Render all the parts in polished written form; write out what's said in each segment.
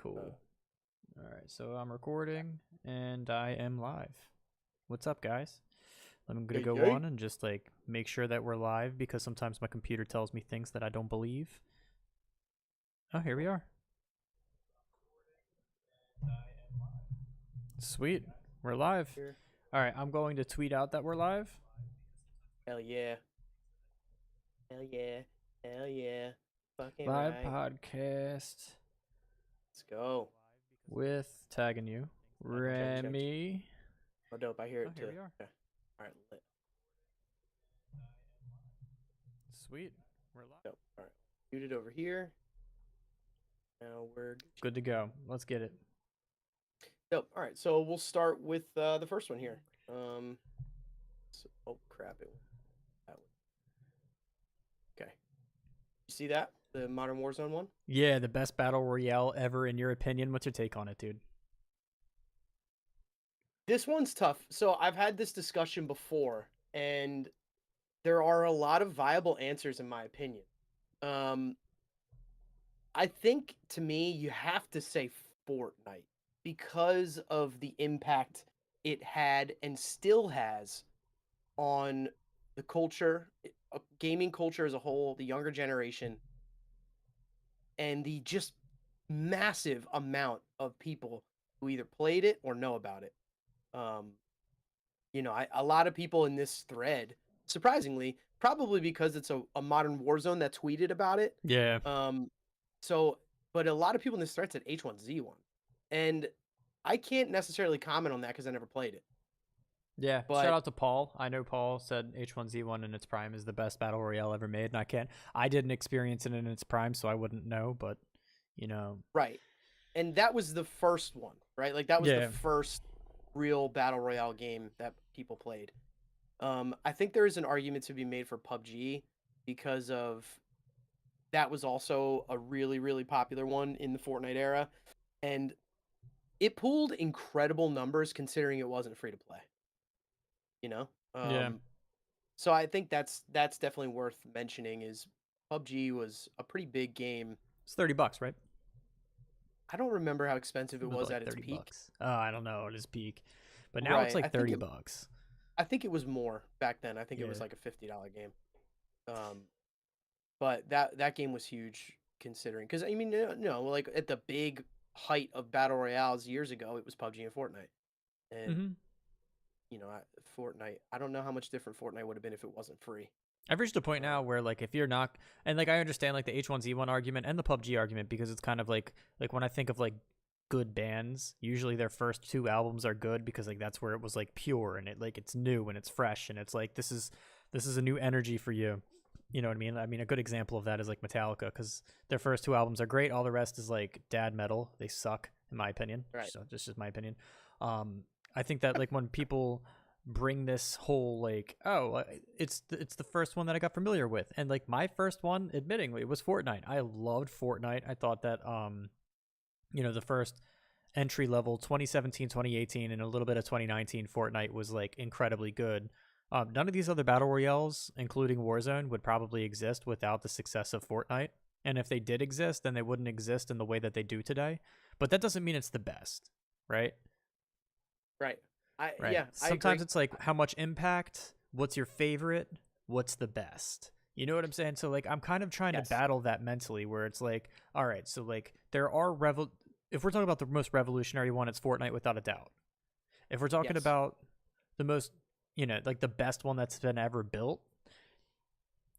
Cool. All right, so I'm recording and I am live. What's up, guys? I'm gonna Yay, go yay. on and just like make sure that we're live because sometimes my computer tells me things that I don't believe. Oh, here we are. Sweet, we're live. Here. All right, I'm going to tweet out that we're live. Hell yeah. Hell yeah. Hell yeah. Fucking Live right. podcast Let's go. with tagging you, Check. Remy. Oh, dope. I hear Oh, it here too. we are. Okay. All right. Lit. Sweet, we're live. Dope. All right. Muted over here. Now we're Good to go. Let's get it. dope. All right. So we'll start with the first one here. Oh, crap. It that one. Okay. You see that? The Modern Warzone one? Yeah, the best battle royale ever in your opinion. What's your take on it, dude? This one's tough. So I've had this discussion before, and there are a lot of viable answers in my opinion. Um, I think to me, you have to say Fortnite because of the impact it had and still has on the culture, gaming culture as a whole, the younger generation, and the just massive amount of people who either played it or know about it. Um, a lot of people in this thread, surprisingly, probably because it's a modern Warzone that tweeted about it. Yeah. Um, so, but a lot of people in this thread said H1Z1, and I can't necessarily comment on that because I never played it. Yeah, shout But out to Paul. I know Paul said H1Z1 in its prime is the best battle royale ever made, and I didn't experience it in its prime, so I wouldn't know. But you know, right, and that was the first one, right? Like that was the yeah, first real battle royale game that people played. I think there is an argument to be made for PUBG because of that was also a really, really popular one in the Fortnite era, and it pulled incredible numbers considering it wasn't free to play. You know, yeah, so I think that's definitely worth mentioning. Is PUBG was a pretty big game. it's $30, right? I don't remember how expensive It it was was like at its thirty peak. bucks. I don't know at its peak, but now it's Right. like $30. I think it was more back then. I think it was Yeah, like a $50 game. Um, but that game was huge considering because I mean no, like at the big height of battle royales years ago, it was PUBG and Fortnite, and mm-hmm. Fortnite. I don't know how much different Fortnite would have been if it wasn't free. I've reached a point now Um, where like if you're not, and like I understand like the H1Z1 argument and the PUBG argument because it's kind of like when I think of like good bands, usually their first two albums are good because like that's where it was like pure and it's new and it's fresh and it's like this is a new energy for you. You know what I mean? I mean, a good example of that is like Metallica because their first two albums are great. All the rest is like dad metal. They suck, in my opinion. right. So this is my opinion. I think that like when people bring this whole like it's the first one that I got familiar with, and like my first one admittingly was Fortnite. I loved Fortnite. I thought that the first entry level 2017 2018 and a little bit of 2019 Fortnite was like incredibly good. None of these other battle royales, including Warzone, would probably exist without the success of Fortnite. And if they did exist, then they wouldn't exist in the way that they do today. But that doesn't mean it's the best, right? Right. Right. Yeah, I Sometimes agree. it's like how much impact, what's your favorite, what's the best. You know what I'm saying? So like I'm kind of trying to Yes. battle that mentally where it's like, all right, so like there are if we're talking about the most revolutionary one, it's Fortnite without a doubt. If we're talking Yes. about the most, like the best one that's been ever built,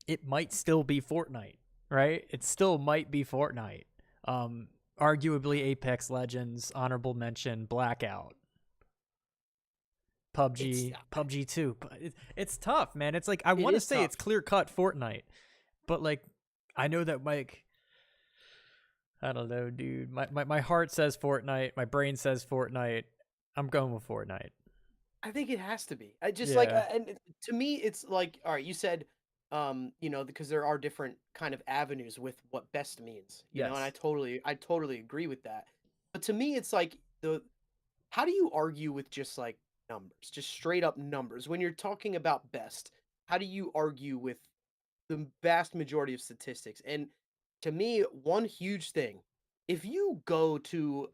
it might still be Fortnite, right? It still might be Fortnite. Um Arguably Apex Legends, honorable mention, Blackout. It's PUBG 2. But it's tough, man. It's like I it want to is say it's tough. clear cut Fortnite, but like I know that like I don't know, dude. My heart says Fortnite. My brain says Fortnite. I'm going with Fortnite. I think it has to be. I just like, Yeah. to me, it's like, all right, you said, because there are different kind of avenues with what best means, and Yes. I totally agree with that. But to me, it's like how do you argue with just like numbers, just straight up numbers when you're talking about best? How do you argue with the vast majority of statistics? And to me, one huge thing. if you go to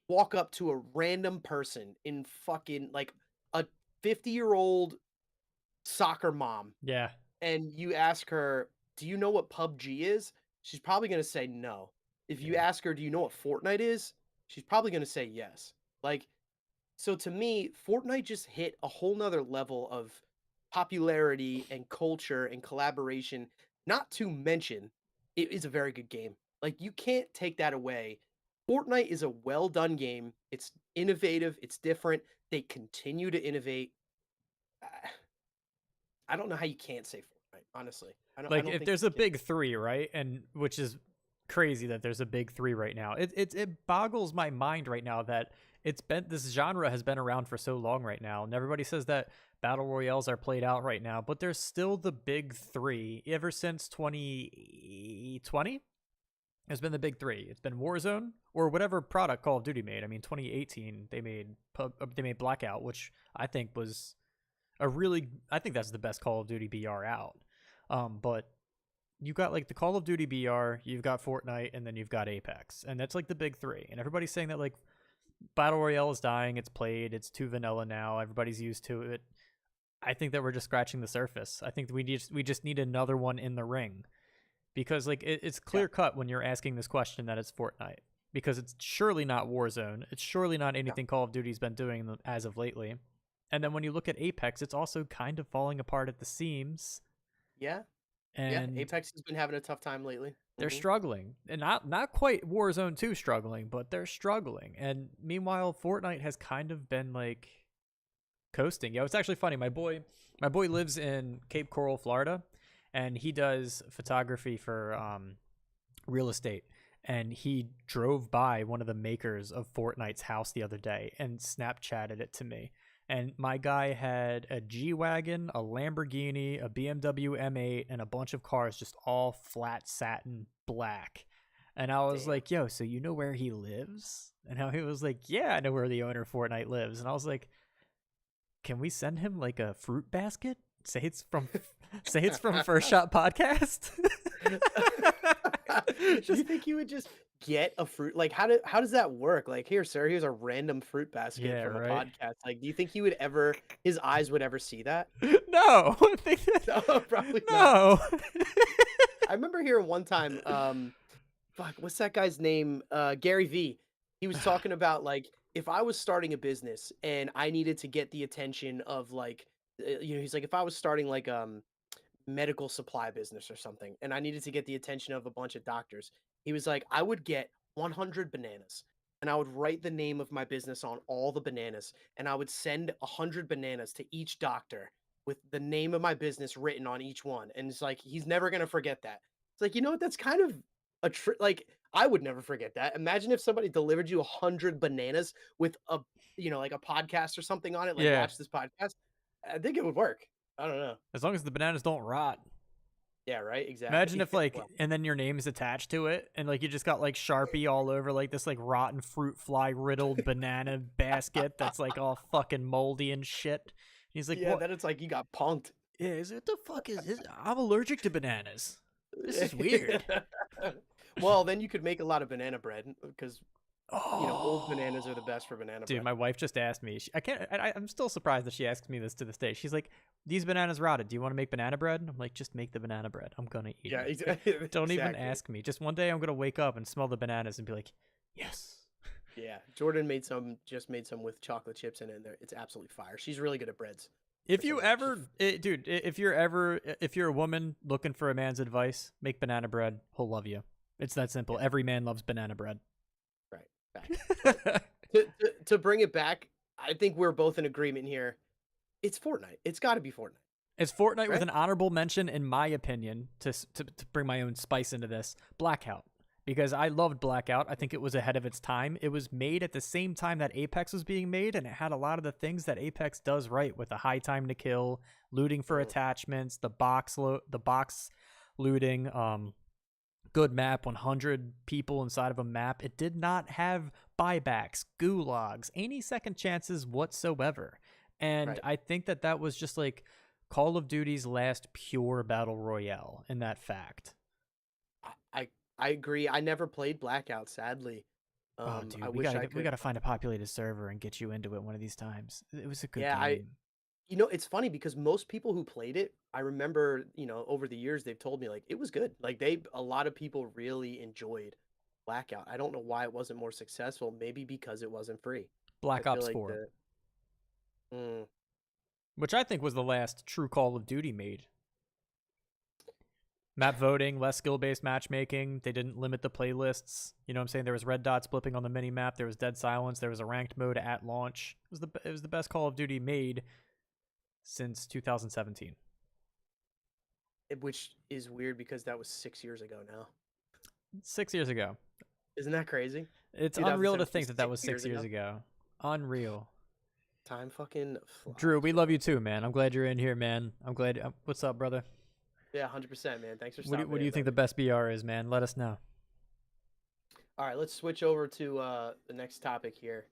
walk up to a random person in fucking like a 50-year-old soccer mom Yeah. and you ask her, "Do you know what PUBG is?" She's probably gonna say no. If you Yeah. ask her, "Do you know what Fortnite is?" She's probably gonna say yes. Like, so to me, Fortnite just hit a whole nother level of popularity and culture and collaboration. Not to mention, it is a very good game. Like, you can't take that away. Fortnite is a well done game. It's innovative. It's different. They continue to innovate. I I don't know how you can't say Fortnite. Honestly, I don't. I Like don't if think there's you a can. big three, right? And which is crazy that there's a big three right now. It boggles my mind right now that it's been this genre has been around for so long right now, and everybody says that battle royales are played out right now, but there's still the big three ever since 2020. Has been the big three. It's been Warzone or whatever product Call of Duty made. I mean, 2018 they made Blackout, which I think was I think that's the best Call of Duty BR out. But you got like the Call of Duty BR, you've got Fortnite, and then you've got Apex, and that's like the big three. And everybody's saying that like Battle Royale is dying. It's played. It's too vanilla now. Everybody's used to it. I think that we're just scratching the surface. I think we just need another one in the ring because like it's Yeah, clear cut when you're asking this question that it's Fortnite because it's surely not Warzone. It's surely not yeah, anything Call of Duty's been doing as of lately. And then when you look at Apex, it's also kind of falling apart at the seams, yeah, yeah. and Apex has been having a tough time lately. they're struggling. And not quite Warzone 2 struggling, but they're struggling. And meanwhile, Fortnite has kind of been like coasting. It's actually funny. My boy lives in Cape Coral, Florida, and he does photography for real estate. And he drove by one of the makers of Fortnite's house the other day and Snapchatted it to me. And my guy had a G Wagon, a Lamborghini, a BMW M8, and a bunch of cars just all flat satin black. And I was Damn. like, yo, so you know where he lives? And how he was like, yeah, I know where the owner of Fortnite lives. And I was like, can we send him like a fruit basket? Say it's from First Shot Podcast. Do you Just think you would just get a fruit? Like, how does that work? Like, here, sir, here's a random fruit basket yeah, from a right. podcast. Like, do you think he would ever, his eyes would ever see that? No, No, probably not. no. I remember hearing one time, fuck, what's that guy's name? Gary V. He was talking about like if I was starting a business and I needed to get the attention of like, he's like if I was starting like medical supply business or something, and I needed to get the attention of a bunch of doctors. He was like, I would get 100 bananas and I would write the name of my business on all the bananas and I would send 100 bananas to each doctor with the name of my business written on each one. And it's like, he's never going to forget that. It's like, you know what? That's kind of like, I would never forget that. Imagine if somebody delivered you 100 bananas with a, like a podcast or something on it, like Yeah, watch this podcast. I think it would work. I don't know. as long as the bananas don't rot. Yeah, right. Imagine Exactly. if like, Well, and then your name is attached to it, and like you just got like Sharpie all over like this like rotten fruit fly riddled banana basket that's like all fucking moldy and shit. He's like, yeah, what? then it's like you got punked. Yeah, is it the fuck is this? I'm allergic to bananas. This is weird. Well, then you could make a lot of banana bread because old bananas are the Oh, best for banana dude, bread. my wife just asked me. I can't. I'm still surprised that she asks me this to this day. She's like, "These bananas rotted. Do you want to make banana bread?" And I'm like, "Just make the banana bread. I'm gonna eat Yeah, it. Don't even exactly. ask me. Just one day I'm gonna wake up and smell the bananas and be like, yes." Yeah, Jordan just made some with chocolate chips in it. And it's absolutely fire. She's really good at breads. For If some you reason, ever, dude, if you're a woman looking for a man's advice, make banana bread. He'll love you. It's that simple. yeah, Every man loves banana bread. right, facts. But to bring it back, I think we're both in agreement here. It's Fortnite. It's got to be Fortnite, It's Fortnite with right? an honorable mention, in my opinion, to bring my own spice into this. Blackout. Because I loved Blackout. I think it was ahead of its time. It was made at the same time that Apex was being made, and it had a lot of the things that Apex does right with the high time to kill, looting for Mm, attachments, the box looting, good map, 100 people inside of a map. It did not have buybacks, gulags, any second chances whatsoever. And right. I think that that was just like Call of Duty's last pure battle royale in that fact. I I agree. I never played Blackout, sadly. Oh, I dude, we wish gotta I we could. gotta find a populated server and get you into it one of these times. It was a good Yeah, game. it's funny because most people who played it, I remember, over the years they've told me like it was good. Like a lot of people really enjoyed Blackout. I don't know why it wasn't more successful. Maybe because it wasn't free. I Black feel Ops like 4, mm, which I think was the last true Call of Duty made. Map voting, less skill based matchmaking. They didn't limit the playlists. You know what I'm saying? There was red dots blipping on the mini map. There was dead silence. There was a ranked mode at launch. It was the best Call of Duty made since 2017. which is weird because that was 6 years ago now. 6 years ago. Isn't that crazy? It's unreal to 2017 think that that was 6 years 6 years ago. ago. Unreal. Time fucking Drew, flies, we love bro. you too, man. I'm glad you're in here, man. I'm glad. What's up, brother? Yeah, 100%, man. Thanks for What do, you- stopping what do you in, think the brother. best BR is, man? Let us know. All right, let's switch over to the next topic here.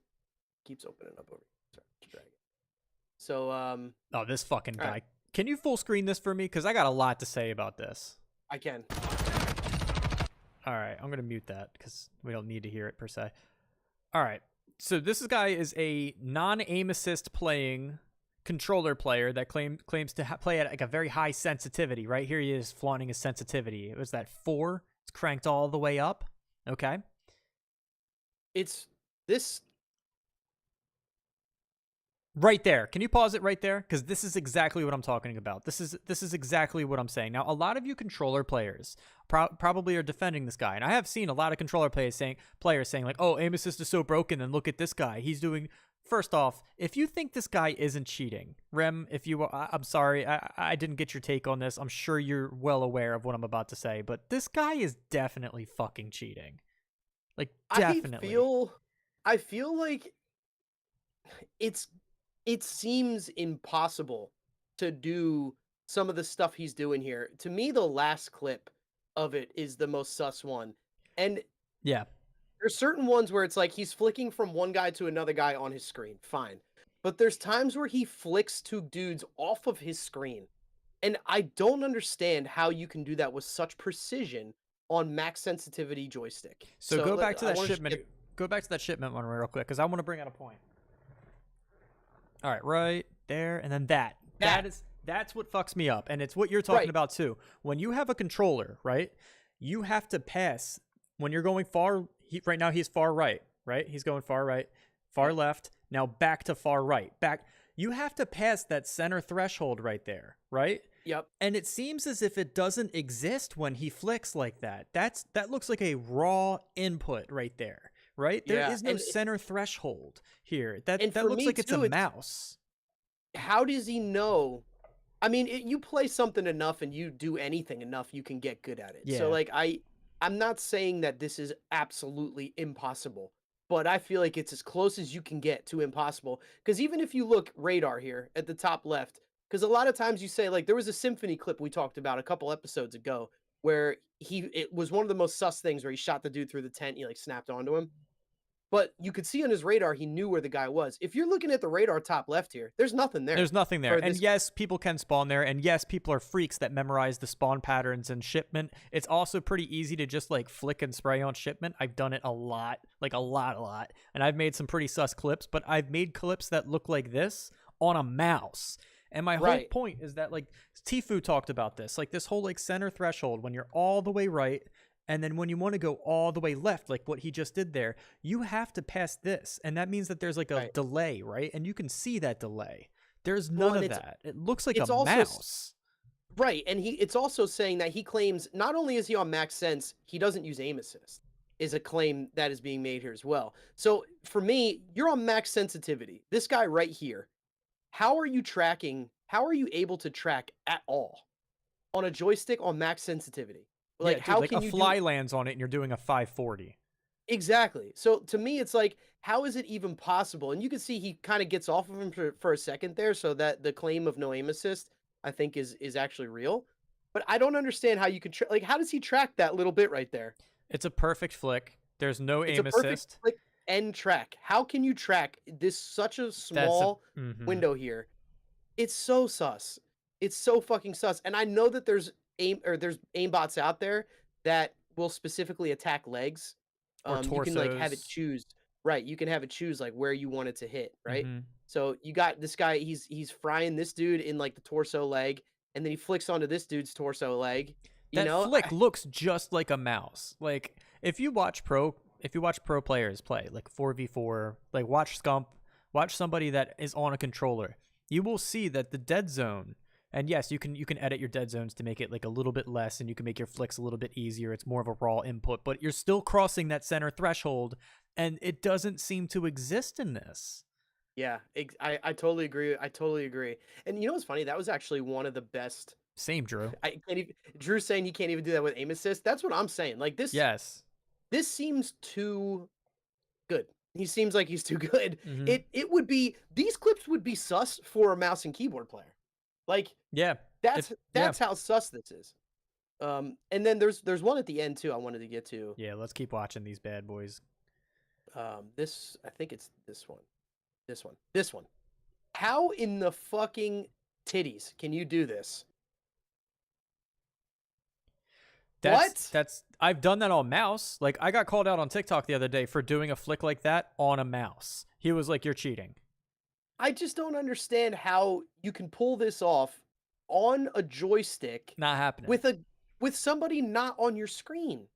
Keeps opening up over here. Sorry, to drag it. So, Oh, this fucking all right, guy. Can you full screen this for me? Because I got a lot to say about this. I can. All right, I'm going to mute that because we don't need to hear it per se. All right. So this guy is a non-aim assist playing controller player that claims to play at like a very high sensitivity. Right here he is flaunting his sensitivity. It was that 4. It's cranked all the way up. Okay. It's this. Right there. Can you pause it right there? Because this is exactly what I'm talking about. This is exactly what I'm saying. Now, a lot of you controller players probably are defending this guy, and I have seen a lot of controller players saying like, "Oh, aim assist is so broken." And look at this guy. He's doing. First off, if you think this guy isn't cheating, Rem, I'm sorry, I didn't get your take on this. I'm sure you're well aware of what I'm about to say, but this guy is definitely fucking cheating. Like, I definitely. feel. I feel like it's. It seems impossible to do some of the stuff he's doing here. To me, the last clip of it is the most sus one, and Yeah. there's certain ones where it's like he's flicking from one guy to another guy on his screen. Fine. But there's times where he flicks two dudes off of his screen. And I don't understand how you can do that with such precision on max sensitivity joystick. So So go back to I that want to shipment. skip. Go back to that shipment one real quick because I want to bring out a point. All right, right there, and then that. That. That's what fucks me up, and it's what you're talking Right. about too. When you have a controller, right? You have to pass when you're going far. Right now he's far right, right? He's going far right, far Yep. left. Now back to far right. Back. You have to pass that center threshold right there, right? Yep. And it seems as if it doesn't exist when he flicks like that. That looks like a raw input right there, right? There Yeah. is no center threshold here. And That for looks me like it's a too, it's mouse. how does he know? I mean, you play something enough and you do anything enough, you can get good at it. So Yeah. like I'm not saying that this is absolutely impossible, but I feel like it's as close as you can get to impossible. Because even if you look radar here at the top left, because a lot of times you say like there was a symphony clip we talked about a couple episodes ago where it was one of the most sus things where he shot the dude through the tent, he like snapped onto him. But you could see on his radar he knew where the guy was. If you're looking at the radar top left here, there's nothing there There's nothing there. for And this. yes, people can spawn there. And yes, people are freaks that memorize the spawn patterns and shipment. It's also pretty easy to just like flick and spray on shipment. I've done it a lot, like a lot. And I've made some pretty sus clips, but I've made clips that look like this on a mouse. And my whole Right. point is that like Tifu talked about this, like this whole like center threshold when you're all the way right. And then when you want to go all the way left, like what he just did there, you have to pass this. And that means that there's like a Right. delay, right? And you can see that delay. There's Well, none and of that. It looks like a it's also mouse. right, and it's also saying that he claims not only is he on max sense, he doesn't use aim assist. Is a claim that is being made here as well. So for me, you're on max sensitivity. This guy right here, how are you tracking? How are you able to track at all on a joystick on max sensitivity? Yeah, Like, dude, how like a can you do fly lands on it and you're doing a 540. exactly? So to me, it's like, how is it even possible? And you can see he kind of gets off of him for a second there, so that the claim of no aim assist, I think, is actually real. But I don't understand how you could like. How does he track that little bit right there? It's a perfect flick. There's no It's a aim perfect assist. click and track. How can you track this such a That's a small window here? It's so sus. It's so fucking sus. And I know that there's aim or there's aimbots out there that will specifically attack legs. Or You can like have it torsos. choose, right? You can have it choose like where you want it to hit, right? Mm-hmm. So you got this guy, he's frying this dude in like the torso leg, and then he flicks onto this dude's torso leg. You That know, flick looks just like a mouse. Like if you watch pro players play like 4v4, like watch Scump, watch somebody that is on a controller, you will see that the dead zone, and yes, you can edit your dead zones to make it like a little bit less, and you can make your flicks a little bit easier. It's more of a raw input, but you're still crossing that center threshold, and it doesn't seem to exist in this. yeah, I totally agree. I totally agree. And you know what's funny? That was actually one of the best. Same, Drew. I can't even. Drew's saying he can't even do that with aim assist. That's what I'm saying. Like Yes. this seems too good. He seems like he's too good. Mm-hmm. It would be, these clips would be sus for a mouse and keyboard player. Like Yeah. It. Yeah. that's how sus this is. And then there's one at the end too I wanted to get to. Yeah. Let's keep watching these bad boys. This, I think it's this one. This one. How in the fucking titties can you do this? What? That's I've done that on mouse. Like I got called out on TikTok the other day for doing a flick like that on a mouse. He was like, "You're cheating." I just don't understand how you can pull this off on a joystick Not happening. with a with somebody not on your screen.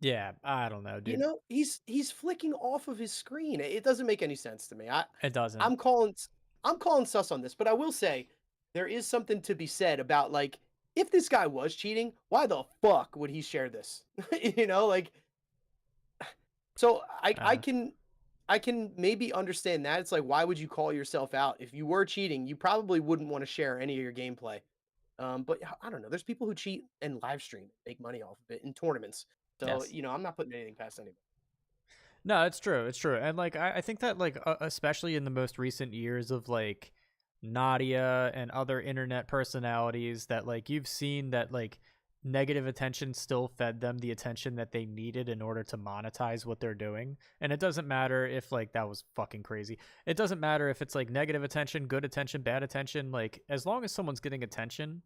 Yeah, I don't know, You dude. know, he's flicking off of his screen. It doesn't make any sense to me. It doesn't. I'm calling I'm calling sus on this, but I will say there is something to be said about like if this guy was cheating, why the fuck would he share this? You know, like so Uh, I can maybe understand that. It's like why would you call yourself out? If you were cheating, you probably wouldn't want to share any of your gameplay. But I don't know. There's people who cheat and live stream, make money off of it in tournaments. So, yes. you know, I'm not putting anything past anybody. No, it's true. It's true. And like I think that like especially in the most recent years of like Nadia and other internet personalities that like you've seen that like negative attention still fed them the attention that they needed in order to monetize what they're doing. And it doesn't matter if like that was fucking crazy. It doesn't matter if it's like negative attention, good attention, bad attention, like as long as someone's getting attention,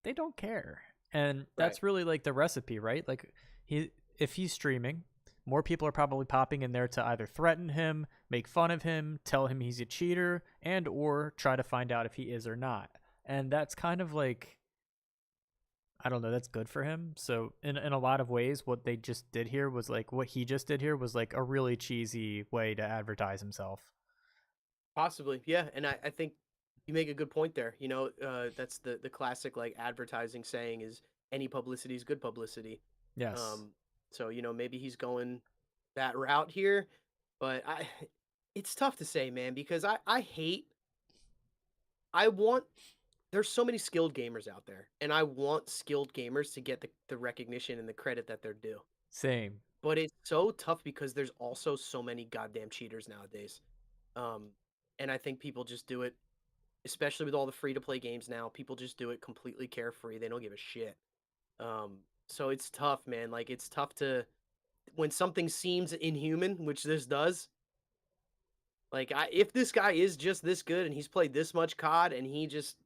they don't care. And Right. that's really like the recipe, right? Like he if he's streaming, more people are probably popping in there to either threaten him, make fun of him, tell him he's a cheater, and or try to find out if he is or not. And that's kind of like I don't know, that's good for him. So in a lot of ways what they just did here was like what he just did here was like a really cheesy way to advertise himself. Possibly. Yeah. And I think you make a good point there. You know, that's the classic like advertising saying is any publicity is good publicity. Yes. Um, so, you know, maybe he's going that route here, but it's tough to say, man, because I hate, I want, there's so many skilled gamers out there, and I want skilled gamers to get the recognition and the credit that they're due. Same. But it's so tough because there's also so many goddamn cheaters nowadays. Um, and I think people just do it, especially with all the free to play games now. People just do it completely carefree. They don't give a shit. Um, so it's tough, man. Like it's tough to when something seems inhuman, which this does. Like if this guy is just this good and he's played this much COD and he just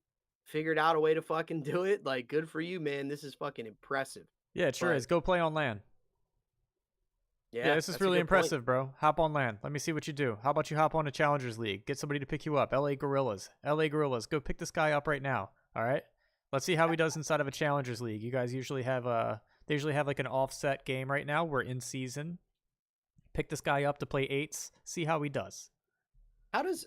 figured out a way to fucking do it, like good for you, man. This is fucking impressive. Yeah, it sure But is. Go play on LAN. Yeah, yeah, this is that's a really good point. impressive, bro. Hop on LAN. Let me see what you do. How about you hop on a Challengers League? Get somebody to pick you up. LA Gorillas. LA Gorillas. Go pick this guy up right now. All right? Let's see how he does inside of a Challengers League. You guys usually have they usually have like an offset game right now. We're in season. Pick this guy up to play eights. See how he does. How does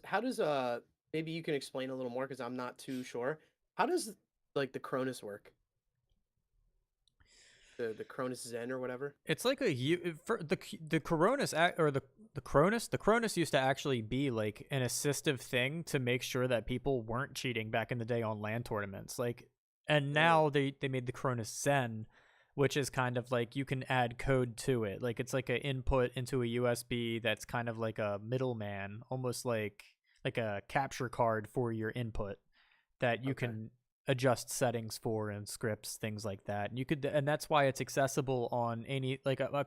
maybe you can explain a little more because I'm not too sure. How does like the Cronus work? The Cronus Zen or whatever? It's like for the Coronas or the Cronus. The Cronus used to actually be like an assistive thing to make sure that people weren't cheating back in the day on LAN tournaments. Like, and now they made the Cronus Zen, which is kind of like you can add code to it. Like it's like an input into a USB that's kind of like a middleman, almost like a capture card for your input that you Okay. can adjust settings for and scripts, things like that. And you could, and that's why it's accessible on any like a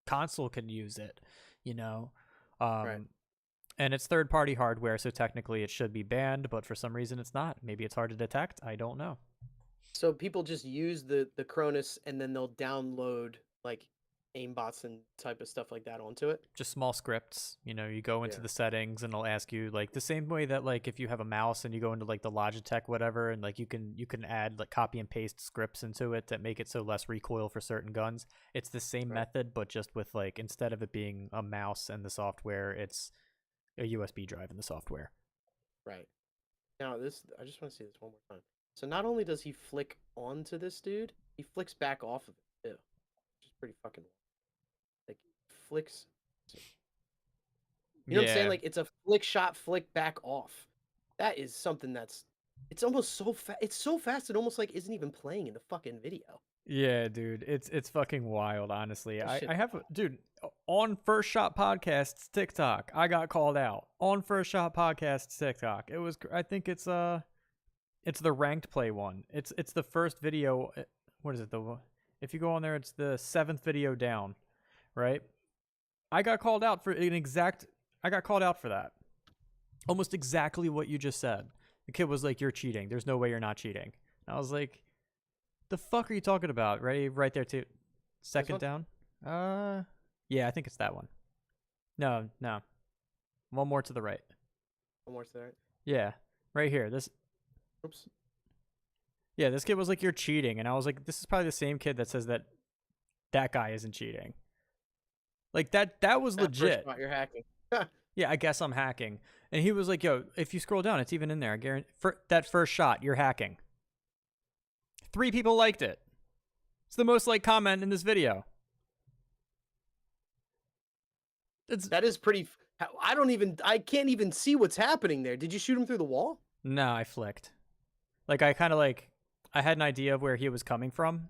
console can use it, you know. Right. And it's third party hardware, so technically it should be banned, but for some reason it's not. Maybe it's hard to detect. I don't know. So people just use the Cronus and then they'll download like aimbots and type of stuff like that onto it. Just small scripts. You go into Yeah. the settings and it'll ask you like the same way that like if you have a mouse and you go into like the Logitech whatever and like you can add like copy and paste scripts into it that make it so less recoil for certain guns. It's the same Right. method, but just with like instead of it being a mouse and the software, it's a USB drive in the software. Right. Now this I just want to see this one more time. So not only does he flick onto this dude, he flicks back off of it too, which is pretty fucking like flicks. You know what I'm saying? Yeah. Like it's a flick shot, flick back off. That is something that's it's almost so fast. It's so fast it almost like isn't even playing in the fucking video. Yeah, dude, it's fucking wild. Honestly, That I shit's I have wild. dude on First Shot Podcast's TikTok. I got called out on First Shot Podcast's TikTok. It was I think it's the ranked play one. It's the first video. What is it? If you go on there, it's the 7th video down, right? I got called out for an exact. I got called out for that. Almost exactly what you just said. The kid was like, "You're cheating. There's no way you're not cheating." And I was like, the fuck are you talking about? Ready? Right there, too. This Second one? down? Yeah, I think it's that one. No, no. One more to the right. One more to that. Yeah, right here. Oops. Yeah, this kid was like, "You're cheating," and I was like, "This is probably the same kid that says that guy isn't cheating." Like that was That first legit. shot, you're hacking. Yeah, I guess I'm hacking. And he was like, "Yo, if you scroll down, it's even in there. I guarantee for that first shot, you're hacking." 3 people liked it. It's the most liked comment in this video. It's That is pretty. I can't even see what's happening there. Did you shoot him through the wall? No, I flicked. Like I kind of like I had an idea of where he was coming from.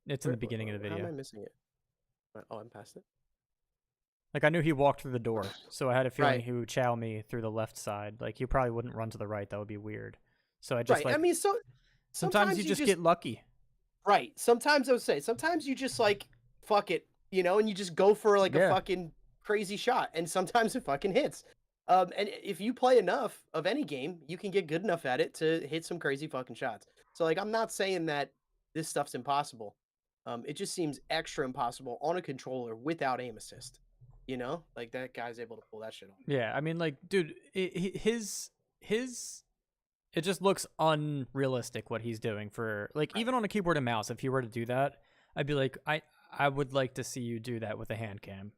It's in the beginning of the How am video. I missing it? Oh, I'm past it. Like I knew he walked through the door, so I had a feeling Right. he would chow me through the left side. Like he probably wouldn't run to the right. That would be weird. So I just Right. I like mean, so sometimes sometimes you you just just get lucky. right. Sometimes I would say sometimes you just like fuck it, and you just go for like a Yeah. fucking crazy shot, and sometimes it fucking hits. And if you play enough of any game, you can get good enough at it to hit some crazy fucking shots. So like, I'm not saying that this stuff's impossible. It just seems extra impossible on a controller without aim assist. Like that guy's able to pull that shit off. Yeah, I mean like dude, his it just looks unrealistic what he's doing for like Right. even on a keyboard and mouse if he were to do that, I'd be like I would like to see you do that with a hand cam.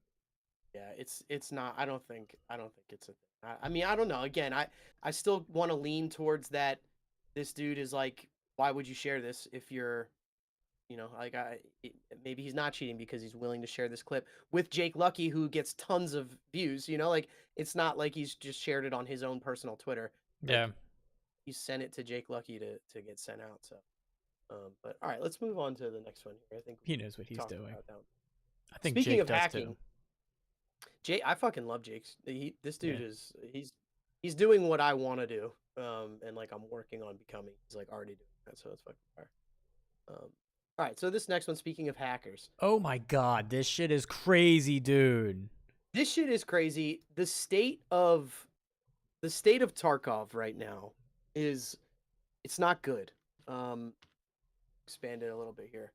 Yeah, it's not. I don't think it's a thing. I mean, I don't know. Again, I still want to lean towards that. This dude is like, why would you share this if you're, like maybe he's not cheating because he's willing to share this clip with Jake Lucky, who gets tons of views. Like it's not like he's just shared it on his own personal Twitter. Yeah. Like he sent it to Jake Lucky to get sent out. So, but all right, let's move on to the next one here. I think He we knows what he's talked doing. about that one. I think Speaking Jake of does hacking. too. Jake, I fucking love Jake's. This dude Yeah. is he's doing what I want to do. And like I'm working on becoming. He's like already doing that, so it's fucking fire. All right, so this next one. Speaking of hackers, Oh my god, this shit is crazy, dude. this shit is crazy. The state of Tarkov right now is it's not good. Expand it a little bit here.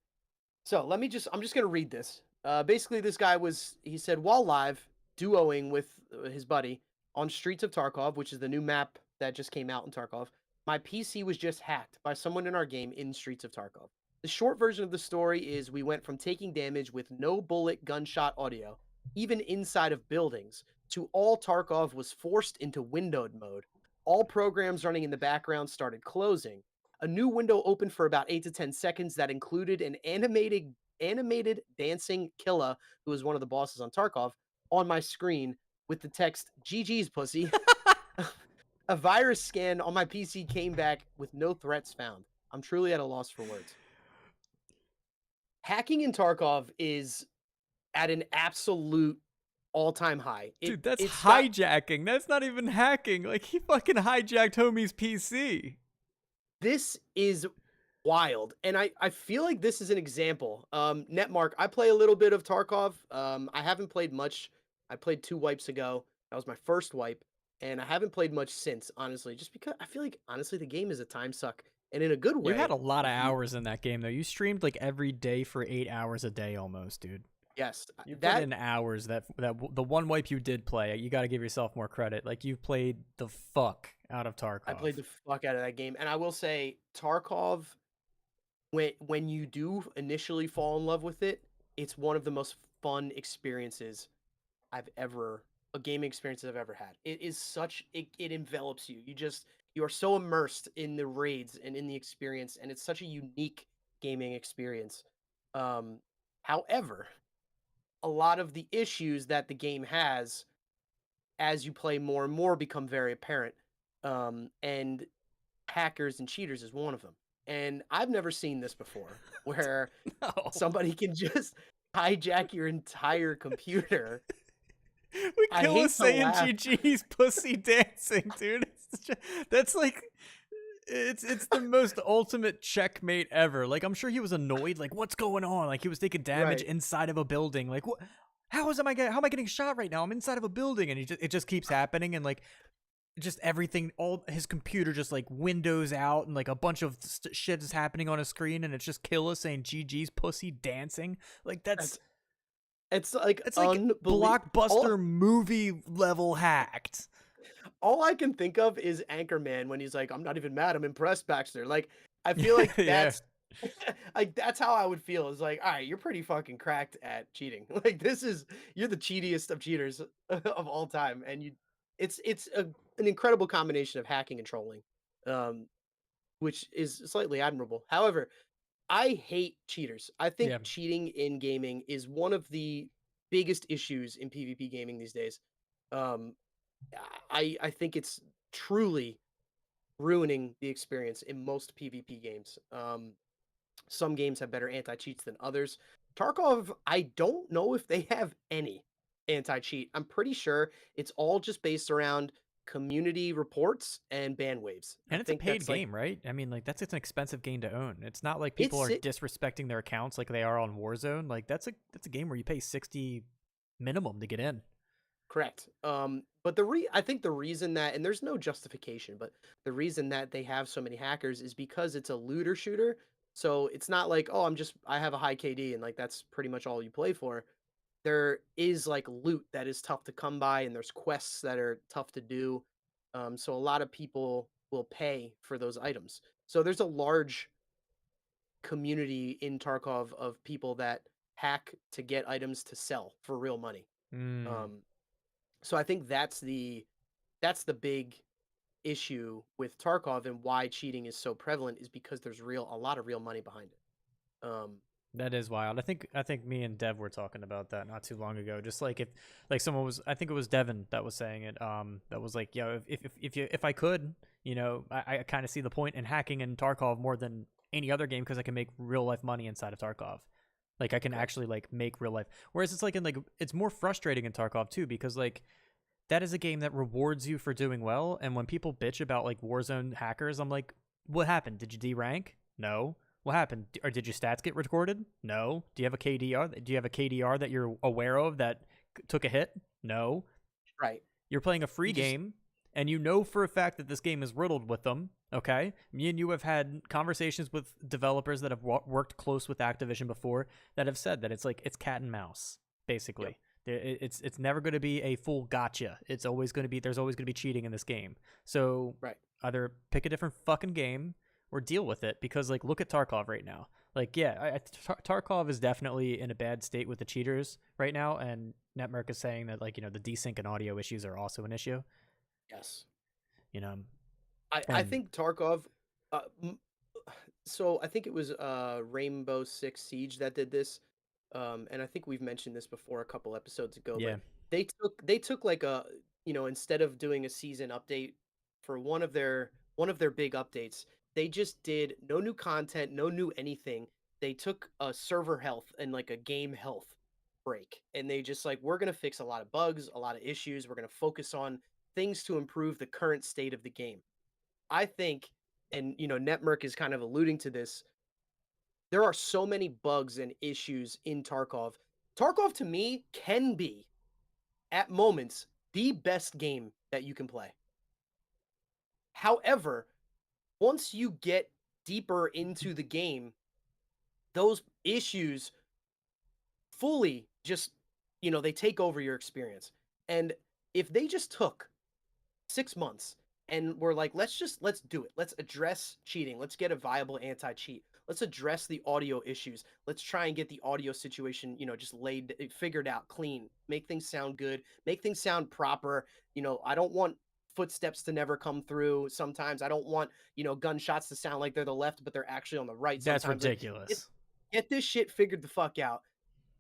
So I'm just gonna read this. Basically, this guy he said while live duoing with his buddy on Streets of Tarkov, which is the new map that just came out in Tarkov. My PC was just hacked by someone in our game in Streets of Tarkov. The short version of the story is we went from taking damage with no bullet gunshot audio, even inside of buildings, to all Tarkov was forced into windowed mode. All programs running in the background started closing. A new window opened for about 8 to 10 seconds that included an animated dancing Killa, who was one of the bosses on Tarkov, on my screen with the text "GG's pussy." A virus scan on my PC came back with no threats found. I'm truly at a loss for words. Hacking in Tarkov is at an absolute all-time high. Dude, that's It's got hijacking. That's not even hacking. Like he fucking hijacked homie's PC. this is wild, and I feel like this is an example. Netmark, I play a little bit of Tarkov. I haven't played much. I played 2 wipes ago. That was my first wipe. and I haven't played much since, honestly, just because I feel like honestly the game is a time suck, and in a good You had way. a lot of If you hours in that game though. You streamed like every day for 8 hours a day almost, dude. yes, You put that in hours. That the one wipe you did play, you got to give yourself more credit. Like you played the fuck out of I Tarkov. played the fuck out of that game, and I will say Tarkov, when you do initially fall in love with it, it's one of the most fun experiences I've ever a gaming experience I've ever had. It is such it envelops you. You are so immersed in the raids and in the experience, and it's such a unique gaming experience. Um, However, a lot of the issues that the game has as you play more and more become very apparent. And hackers and cheaters is one of them. And I've never seen this before where No. somebody can just hijack your entire computer. We I kill us hate to saying laugh. GG's pussy dancing, dude. That's like it's the most ultimate checkmate ever. Like I'm sure he was annoyed. Like what's going on? Like he was taking damage Right. inside of a building. Like what? How am I getting shot right now? I'm inside of a building, and it just keeps happening, and like just everything, all his computer just like windows out, and like a bunch of shit is happening on a screen, and it's just Killa saying GG's pussy dancing. Like That's it's like it's like unbelievable. blockbuster movie level hacked. All I can think of is Anchorman when he's like, "I'm not even mad. I'm impressed, Baxter." Like, I feel like Yeah. like that's how I would feel. Is like, all right, you're pretty fucking cracked at cheating. Like, you're the cheatiest of cheaters of all time, and an incredible combination of hacking and trolling, um, which is slightly admirable. However, I hate cheaters. I think Yeah. cheating in gaming is one of the biggest issues in PvP gaming these days. Um, I think it's truly ruining the experience in most PvP games. Some games have better anti-cheats than others. Tarkov, I don't know if they have any anti-cheat. I'm pretty sure it's all just based around community reports and ban waves. I And it's a think paid that's like game, right? I mean, like it's an expensive game to own. It's not like people it's are it disrespecting their accounts like they are on Warzone. Like that's a game where you pay 60 minimum to get in. correct. But I think the reason that, and there's no justification, but the reason that they have so many hackers is because it's a looter shooter. So it's not like, oh, I have a high KD and like that's pretty much all you play for. There is like loot that is tough to come by, and there's quests that are tough to do. So a lot of people will pay for those items. So there's a large community in Tarkov of people that hack to get items to sell for real money. Mm, Um, so I think that's the big issue with Tarkov and why cheating is so prevalent is because there's a lot of real money behind it. that is wild. I think me and Dev were talking about that not too long ago. Just like if like someone was, I think it was Devin that was saying it. That was like, yo, if I could, I kind of see the point in hacking in Tarkov more than any other game because I can make real life money inside of Tarkov. Like I can Correct. actually like make real life. Whereas it's like in like it's more frustrating in Tarkov too because like that is a game that rewards you for doing well. And when people bitch about like Warzone hackers, I'm like, what happened? Did you D rank? No. What happened? Or did your stats get recorded? No. Do you have a KDR? Do you have a KDR that you're aware of that took a hit? No. Right. You're playing a free You just game, and you know for a fact that this game is riddled with them. Okay, me and you have had conversations with developers that have worked close with Activision before that have said that it's like it's cat and mouse yep. basically. It's never going to be a full gotcha. It's always going to be there's always going to be cheating in this game. So Right. either pick a different fucking game or deal with it because like look at Tarkov right now. Like yeah, Tarkov is definitely in a bad state with the cheaters right now, and Netmerk is saying that like the desync and audio issues are also an issue. Yes. You know, I and think Tarkov. Uh, m- so I think it was Rainbow Six Siege that did this, and I think we've mentioned this before a couple episodes ago. yeah, But they took like instead of doing a season update for one of their big updates, they just did no new content, no new anything. They took a server health and like a game health break, and they just like we're gonna fix a lot of bugs, a lot of issues. We're gonna focus on things to improve the current state of the game. I think, and Netmerk is kind of alluding to this. There are so many bugs and issues in Tarkov. Tarkov to me can be, at moments, the best game that you can play. However, once you get deeper into the game, those issues fully just, they take over your experience. And if they just took 6 months and we're like, let's do it. Let's address cheating. Let's get a viable anti-cheat. Let's address the audio issues. Let's try and get the audio situation, just figured out, clean, make things sound good, make things sound proper. I don't want footsteps to never come through. Sometimes I don't want, gunshots to sound like they're the left, but they're actually on the right. That's Sometimes like get, ridiculous. get this shit figured the fuck out.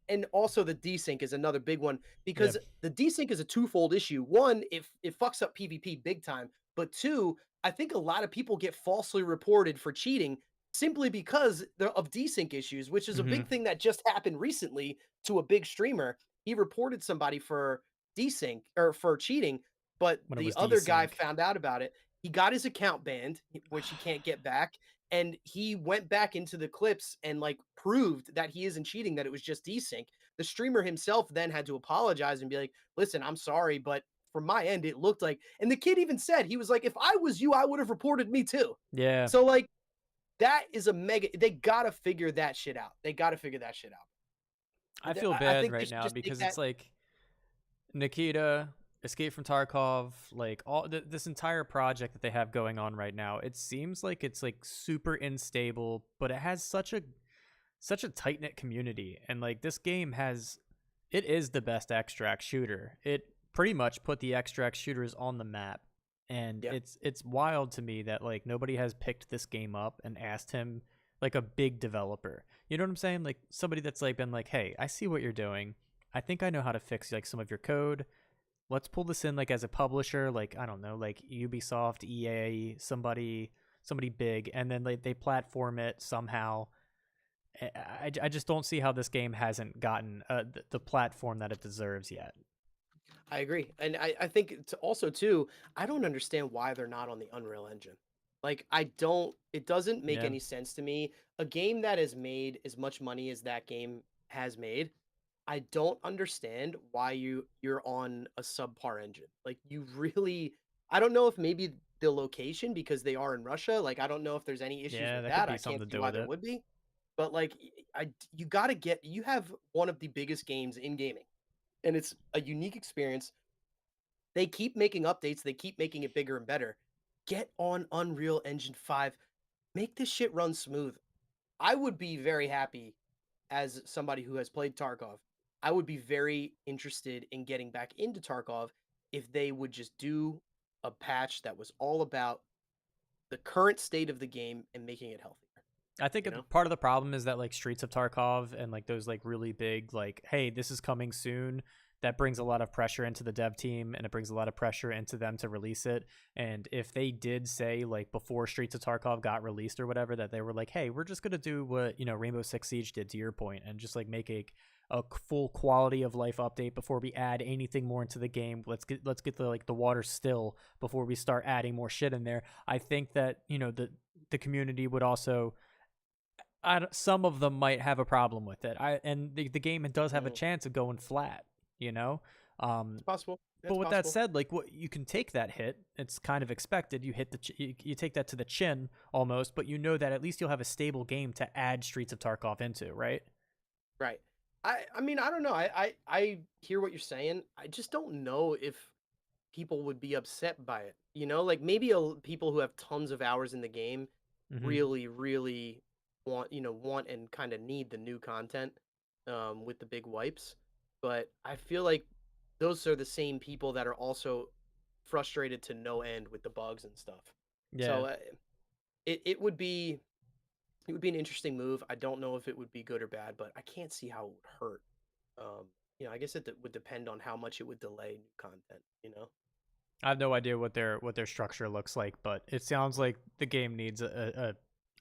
And also the desync is another big one Yeah. because the desync is a twofold issue. One, it fucks up PvP big time, but two, I think a lot of people get falsely reported for cheating simply because of desync issues, which is a Hmm. big thing that just happened recently to a big streamer. He reported somebody for desync or for cheating, but When it the was other guy desync. found out about it. He got his account banned, which he can't get back, and he went back into the clips and like proved that he isn't cheating, that it was just desync. The streamer himself then had to apologize and be like, listen, I'm sorry, but from my end it looked like, and the kid even said, he was like, if I was you, I would have reported me too. Yeah. So like that is a mega, they gotta figure that shit out. They gotta figure that shit out. I feel I bad think they right should now just take because that. it's like Nikita, Escape from Tarkov, like this entire project that they have going on right now. It seems like it's like super unstable, but it has such a tight knit community, and like this game has, it is the best extract shooter. It pretty much put the extract shooters on the map, and Yeah, it's wild to me that like nobody has picked this game up and asked him, like a big developer. You know what I'm saying? Like somebody that's like been like, hey, I see what you're doing. I think I know how to fix like some of your code. Let's pull this in like as a publisher, like I don't know, like Ubisoft, EA, somebody big, and then they platform it somehow. I just don't see how this game hasn't gotten the platform that it deserves yet. I agree. And I think also too, I don't understand why they're not on the Unreal Engine. Like I don't, it doesn't make Yeah, any sense to me. A game that has made as much money as that game has made, I don't understand why you're on a subpar engine. Like you really, I don't know if maybe the location, because they are in Russia. Like I don't know if there's any issues yeah, with that could that. be I something can't to see do why with there it. would be. But like you got to get, you have one of the biggest games in gaming, and it's a unique experience. They keep making updates, they keep making it bigger and better. Get on Unreal Engine 5. Make this shit run smooth. I would be very happy, as somebody who has played Tarkov. I would be very interested in getting back into Tarkov if they would just do a patch that was all about the current state of the game and making it healthier, I think you know? part of the problem is that like Streets of Tarkov and like those like really big like, hey, this is coming soon, that brings a lot of pressure into the dev team, and it brings a lot of pressure into them to release it. And if they did say like before Streets of Tarkov got released or whatever, that they were like, hey, we're just gonna do what Rainbow Six Siege did, to your point, and just like make a full quality of life update before we add anything more into the game. Let's get the water still before we start adding more shit in there. I think that the community would also, some of them might have a problem with it. And the game, it does have a Mhm. chance of going flat, you know. It's Um, possible. but It's with that possible. said, like what you can take that hit, it's kind of expected. You hit you take that to the chin almost, but you know that at least you'll have a stable game to add Streets of Tarkov into, right? Right. I mean, I don't know. I hear what you're saying. I just don't know if people would be upset by it. Like maybe people who have tons of hours in the game Mm-hmm. really, really want and kind of need the new content with the big wipes. But I feel like those are the same people that are also frustrated to no end with the bugs and stuff. Yeah, So it would be an interesting move. I don't know if it would be good or bad, but I can't see how it would hurt. I guess it would depend on how much it would delay new content. I have no idea what their structure looks like, but it sounds like the game needs a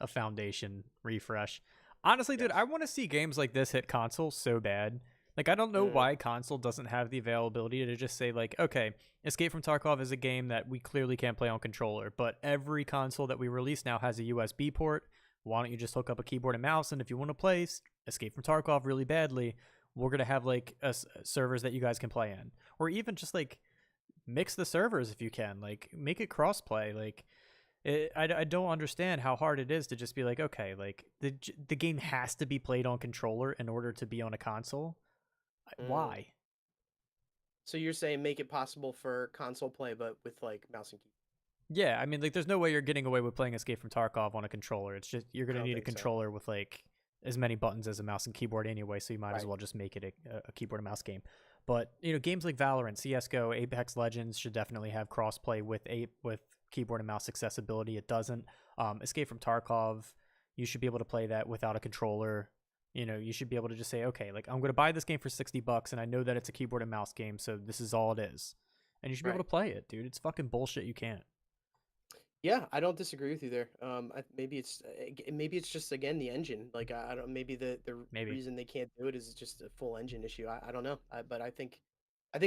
foundation refresh. Honestly, dude, I Yes. want to see games like this hit console so bad. Like, I don't know Mm, why console doesn't have the availability to just say like, okay, Escape from Tarkov is a game that we clearly can't play on controller, but every console that we release now has a USB port. Why don't you just hook up a keyboard and mouse, and if you want to play Escape from Tarkov really badly, we're gonna have like servers that you guys can play in, or even just like mix the servers if you can. Like, make it crossplay. Like, I don't understand how hard it is to just be like, okay, like the game has to be played on controller in order to be on a console. Mm. Why? So you're saying make it possible for console play, but with like mouse and keyboard? Yeah, I mean, like, there's no way you're getting away with playing Escape from Tarkov on a controller. It's just you're I gonna don't need a think so. controller with like as many buttons as a mouse and keyboard anyway. So you might as Right. well just make it a keyboard and mouse game. But games like Valorant, CS:GO, Apex Legends should definitely have crossplay with keyboard and mouse accessibility. It doesn't. Escape from Tarkov, you should be able to play that without a controller. You should be able to just say, okay, like I'm gonna buy this game for $60, and I know that it's a keyboard and mouse game, so this is all it is, and you should be able Right. to play it, dude. It's fucking bullshit. You can't. Yeah, I don't disagree with you there. Maybe it's just again the engine. Like I don't maybe the Maybe. reason they can't do it is just a full engine issue. I don't know. But I think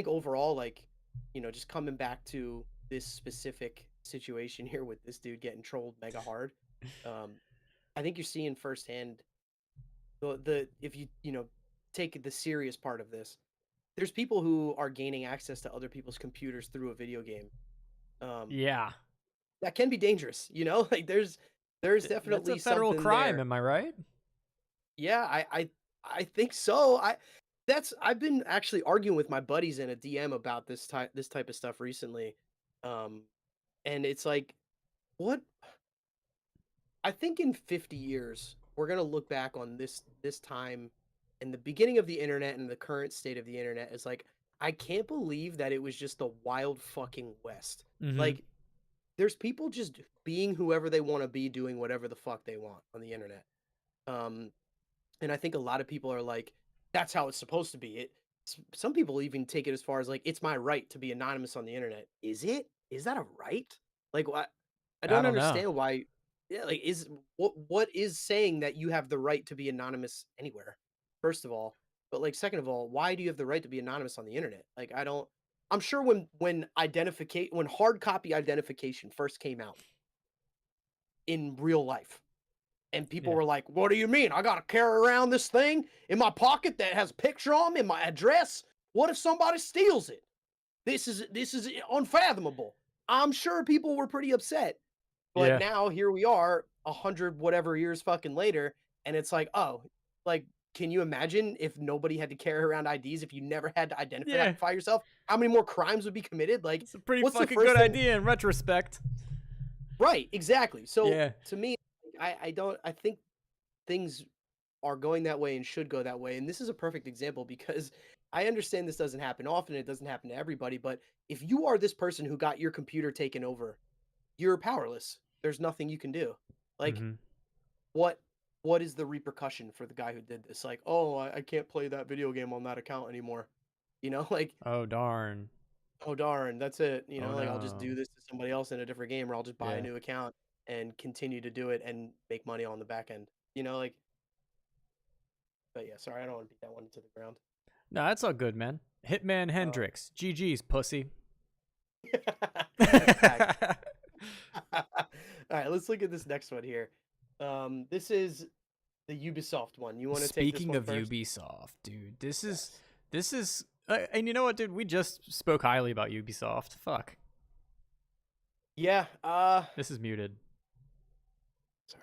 overall like just coming back to this specific situation here with this dude getting trolled mega hard. Um, I think you're seeing firsthand the if you take the serious part of this. There's people who are gaining access to other people's computers through a video game. Um, Yeah. that can be dangerous, like there's That's a definitely federal something crime, there. am I right? Yeah, I think so. I've been actually arguing with my buddies in a DM about this type of stuff recently. Um and it's like what I think in 50 years we're going to look back on this time in the beginning of the internet and the current state of the internet as like I can't believe that it was just the wild fucking west. Mm-hmm. Like there's people just being whoever they want to be, doing whatever the fuck they want on the internet. Um, and I think a lot of people are like, that's how it's supposed to be. Some people even take it as far as like, it's my right to be anonymous on the internet. Is it? Is that a right? Like, what? I I don't don't know. understand why. Yeah, like, what is saying that you have the right to be anonymous anywhere? First of all, but like, second of all, why do you have the right to be anonymous on the internet? Like, I don't. I'm sure when hard copy identification first came out in real life, and people Yeah. were like, "What do you mean? I gotta carry around this thing in my pocket that has a picture on me and my address? What if somebody steals it? This is unfathomable." I'm sure people were pretty upset, but Yeah. now here we are, 100 whatever years fucking later, and it's like, oh, like, can you imagine if nobody had to carry around IDs? If you never had to Yeah. identify yourself, how many more crimes would be committed? Like, It's a pretty what's the fucking first good thing? idea in retrospect. Right, exactly. So Yeah. to me, I think things are going that way and should go that way. And this is a perfect example because I understand this doesn't happen often. It doesn't happen to everybody. But if you are this person who got your computer taken over, you're powerless. There's nothing you can do. Like, Mm-hmm. what what is the repercussion for the guy who did this? Like, oh, I can't play that video game on that account anymore. Like, Oh darn. oh darn, that's it. Oh Like I'll just do no. this to somebody else in a different game, or I'll just buy a Yeah. new account and continue to do it and make money on the back end. Like, but yeah, sorry, I don't want to beat that one into the ground. No, that's all good, man. Hitman Um, Hendrix. GG's, pussy. Facts. All right, let's look at this next one here. This is the Ubisoft one. You want to take this Speaking one of first? Ubisoft, dude, this is Yes. this is and you know what, dude? We just spoke highly about Ubisoft. Fuck. Yeah. This is muted. Sorry.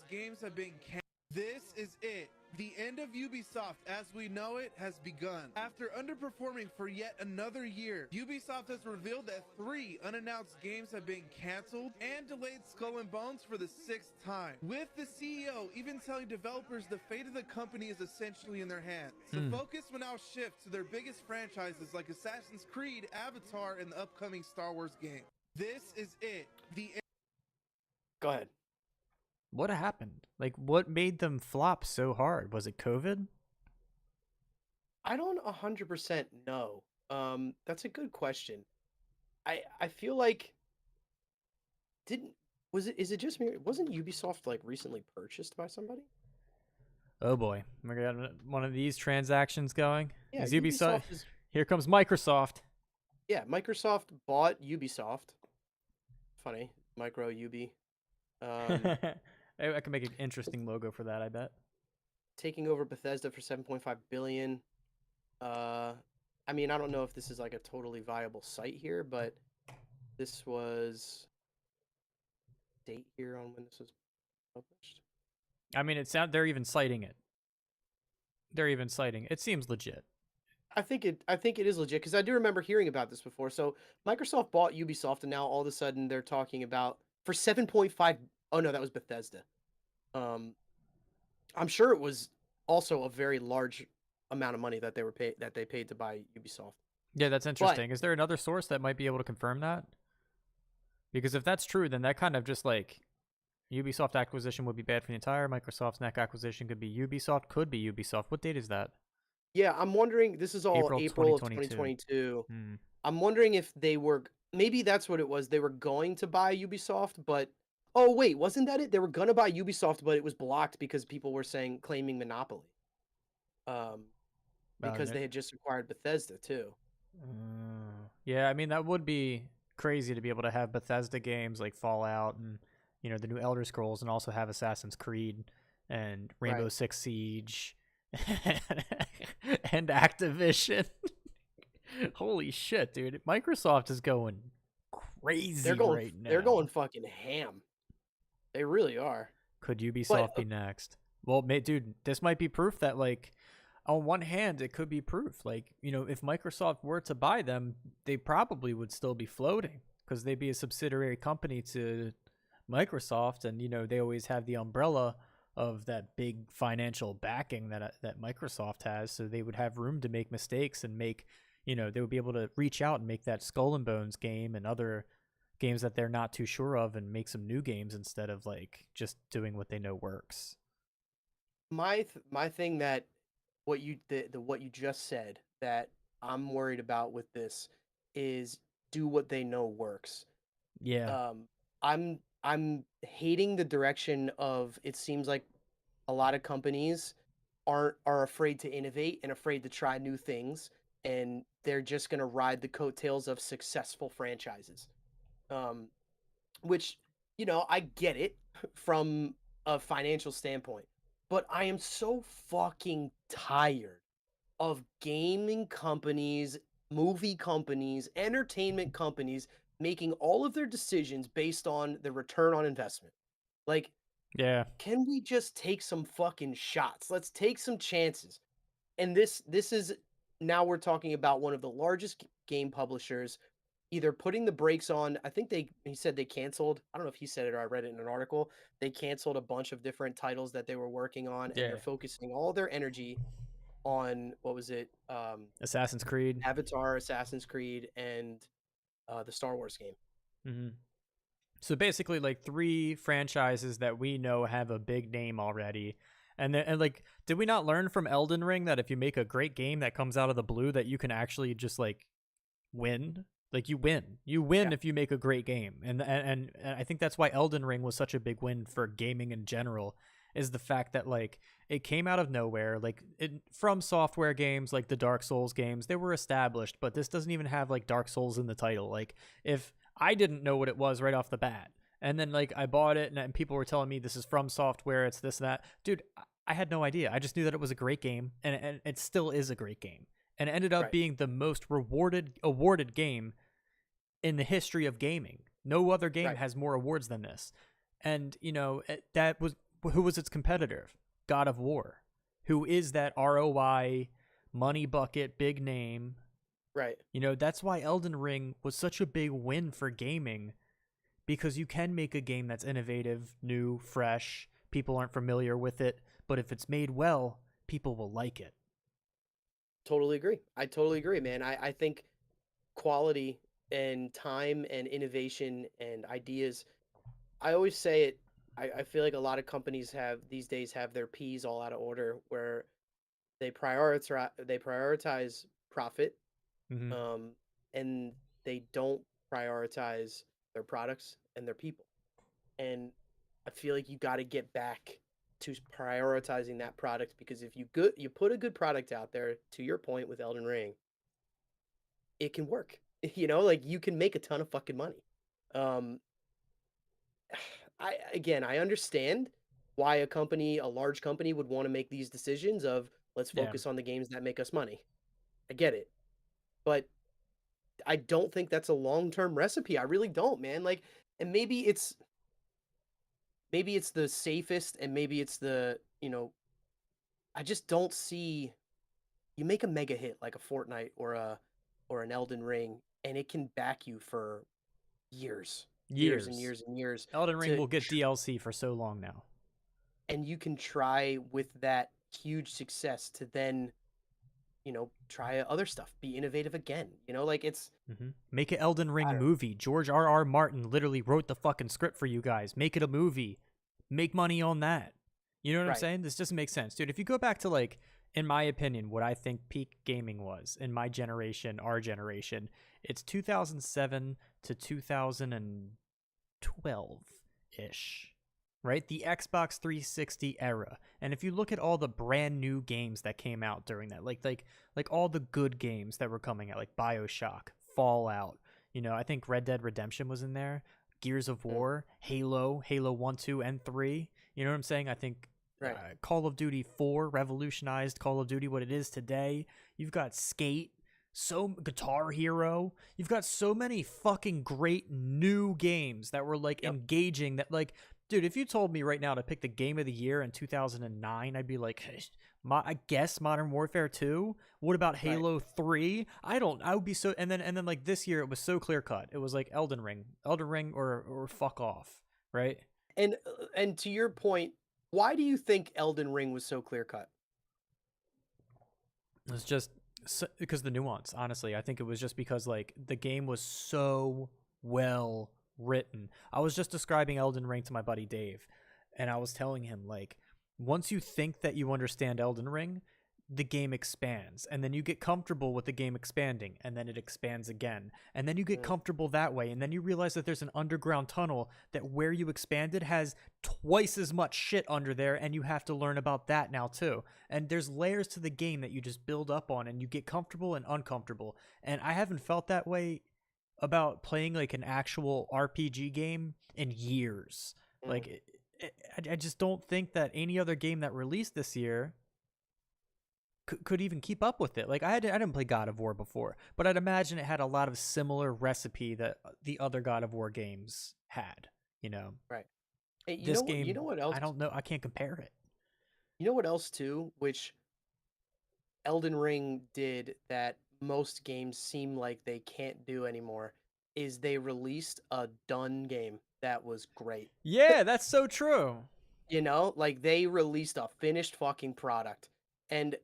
Games have been canceled. This is it. The end of Ubisoft as we know it has begun. After underperforming for yet another year, Ubisoft has revealed that 3 unannounced games have been canceled and delayed Skull and Bones for the 6th time. With the CEO even telling developers the fate of the company is essentially in their hands. The focus will now shift to their biggest franchises like Assassin's Creed, Avatar, and the upcoming Star Wars game. This is it. The Go ahead. What happened? Like, what made them flop so hard? Was it COVID? I don't 100% know. That's a good question. I feel like didn't was it is it just me? Wasn't Ubisoft like recently purchased by somebody? Oh boy, we got one of these transactions going. Yeah, Is Ubisoft? Ubisoft is Here comes Microsoft. yeah, Microsoft bought Ubisoft. Funny, micro Ubi. Um, I can make an interesting logo for that. I bet. taking over Bethesda for 7.5 billion. I mean, I don't know if this is like a totally viable site here, but this was date here on when this was published. I mean, they're even citing it. They're even citing it. It seems legit. I think it is legit because I do remember hearing about this before. So Microsoft bought Ubisoft, and now all of a sudden they're talking about for 7.5. Oh no, that was Bethesda. Um, I'm sure it was also a very large amount of money that they paid to buy Ubisoft. Yeah, that's But interesting. Is there another source that might be able to confirm that? Because if that's true, then that kind of just like Ubisoft acquisition would be bad for the entire Microsoft's neck acquisition could be Ubisoft. What date is that? yeah, I'm wondering. This is all April April of 2022. 2022. Hmm. I'm wondering if they were maybe that's what it was. They were going to buy Ubisoft, but oh wait, wasn't that it? They were gonna buy Ubisoft, but it was blocked because people were claiming monopoly. Um, because they had just acquired Bethesda too. Yeah, I mean that would be crazy to be able to have Bethesda games like Fallout and the new Elder Scrolls, and also have Assassin's Creed and Rainbow Right. Six Siege and Activision. Holy shit, dude! Microsoft is going crazy right now. They're going fucking ham. They really are. Could Ubisoft But be next? Well, dude, this might be proof that like on one hand, it could be proof. Like, if Microsoft were to buy them, they probably would still be floating because they'd be a subsidiary company to Microsoft. And, they always have the umbrella of that big financial backing that Microsoft has. So they would have room to make mistakes and they would be able to reach out and make that Skull and Bones game and other games that they're not too sure of and make some new games instead of like just doing what they know works. my thing that what you what you just said that I'm worried about with this is do what they know works. Yeah. I'm hating the direction of it seems like a lot of companies are afraid to innovate and afraid to try new things, and they're just going to ride the coattails of successful franchises. Um, which, I get it from a financial standpoint, but I am so fucking tired of gaming companies, movie companies, entertainment companies making all of their decisions based on the return on investment. Like, Yeah. can we just take some fucking shots? Let's take some chances. And this is now we're talking about one of the largest game publishers either putting the brakes on. I think he said they canceled. I don't know if he said it or I read it in an article. They canceled a bunch of different titles that they were working on, and they're Yeah. focusing all their energy on what was it? Assassin's Creed. Avatar, Assassin's Creed, and the Star Wars game. Mm-hmm. So basically, like 3 franchises that we know have a big name already. And like, did we not learn from Elden Ring that if you make a great game that comes out of the blue, that you can actually just like win? Like you win Yeah. if you make a great game. And I think that's why Elden Ring was such a big win for gaming in general, is the fact that like it came out of nowhere. Like from software games like the Dark Souls games, they were established, but this doesn't even have like Dark Souls in the title. Like if I didn't know what it was right off the bat, and then like I bought it and people were telling me this is from software, it's this and that, dude, I had no idea. I just knew that it was a great game, and it still is a great game, and it ended up Right. being the most awarded game in the history of gaming. No other game Right. has more awards than this. And that was who was its competitor? God of War, who is that ROI money bucket big name. Right. That's why Elden Ring was such a big win for gaming, because you can make a game that's innovative, new, fresh. People aren't familiar with it, but if it's made well, people will like it. Totally agree. I totally agree, man. I think quality and time and innovation and ideas. I always say it. I feel like a lot of companies have these days have their P's all out of order where they prioritize profit, Mm-hmm. um, and they don't prioritize their products and their people. And I feel like you got to get back to prioritizing that product because if you put a good product out there, to your point with Elden Ring, it can work. Like you can make a ton of fucking money. Um, I understand why a large company would want to make these decisions of let's Yeah. focus on the games that make us money. I get it. but I don't think that's a long-term recipe. I really don't, man. Like, and maybe it's the safest, and maybe it's the, I just don't see you make a mega hit like a Fortnite or an Elden Ring, and it can back you for years and Years. years and years Elden Ring to will get DLC for so long now. and you can try with that huge success to then, try other stuff, be innovative again. Like it's Make an Elden I Ring don't movie. George R.R. Martin literally wrote the fucking script for you guys. Make it a movie. Make money on that. You know what I'm right. saying? This doesn't make sense, dude. If you go back to like, in my opinion, what I think peak gaming was in my generation, our generation, it's 2007 to 2012 ish, right? The Xbox 360 era. And if you look at all the brand new games that came out during that, like all the good games that were coming out, like BioShock, Fallout, I think Red Dead Redemption was in there, Gears of Mm, War, Halo 1, 2, and 3. You know what I'm saying? I think right. Call of Duty 4 revolutionized Call of Duty what it is today. You've got Skate, so Guitar Hero. You've got so many fucking great new games that were like Yep. engaging that like dude, if you told me right now to pick the game of the year in 2009, I'd be like, hey, I guess Modern Warfare 2. What about Right. Halo 3? I would be so and then like this year it was so clear cut. It was like Elden Ring. Elden Ring or fuck off, right? And to your point, why do you think Elden Ring was so clear cut? It's just because the nuance, honestly. I think it was just because like the game was so well written. I was just describing Elden Ring to my buddy Dave, and I was telling him like once you think that you understand Elden Ring, the game expands, and then you get comfortable with the game expanding, and then it expands again, and then you get Mm, comfortable that way, and then you realize that there's an underground tunnel that where you expanded has twice as much shit under there, and you have to learn about that now too. And there's layers to the game that you just build up on, and you get comfortable and uncomfortable. And I haven't felt that way about playing like an actual RPG game in years. mm. Like I just don't think that any other game that released this year could even keep up with it. Like I didn't play God of War before, but I'd imagine it had a lot of similar recipe that the other God of War games had. You know, Right. Hey, this you know game, what else? I don't know. I can't compare it. You know what else too, which Elden Ring did that most games seem like they can't do anymore, is they released a done game that was great. Yeah, that's so true. Like they released a finished fucking product. And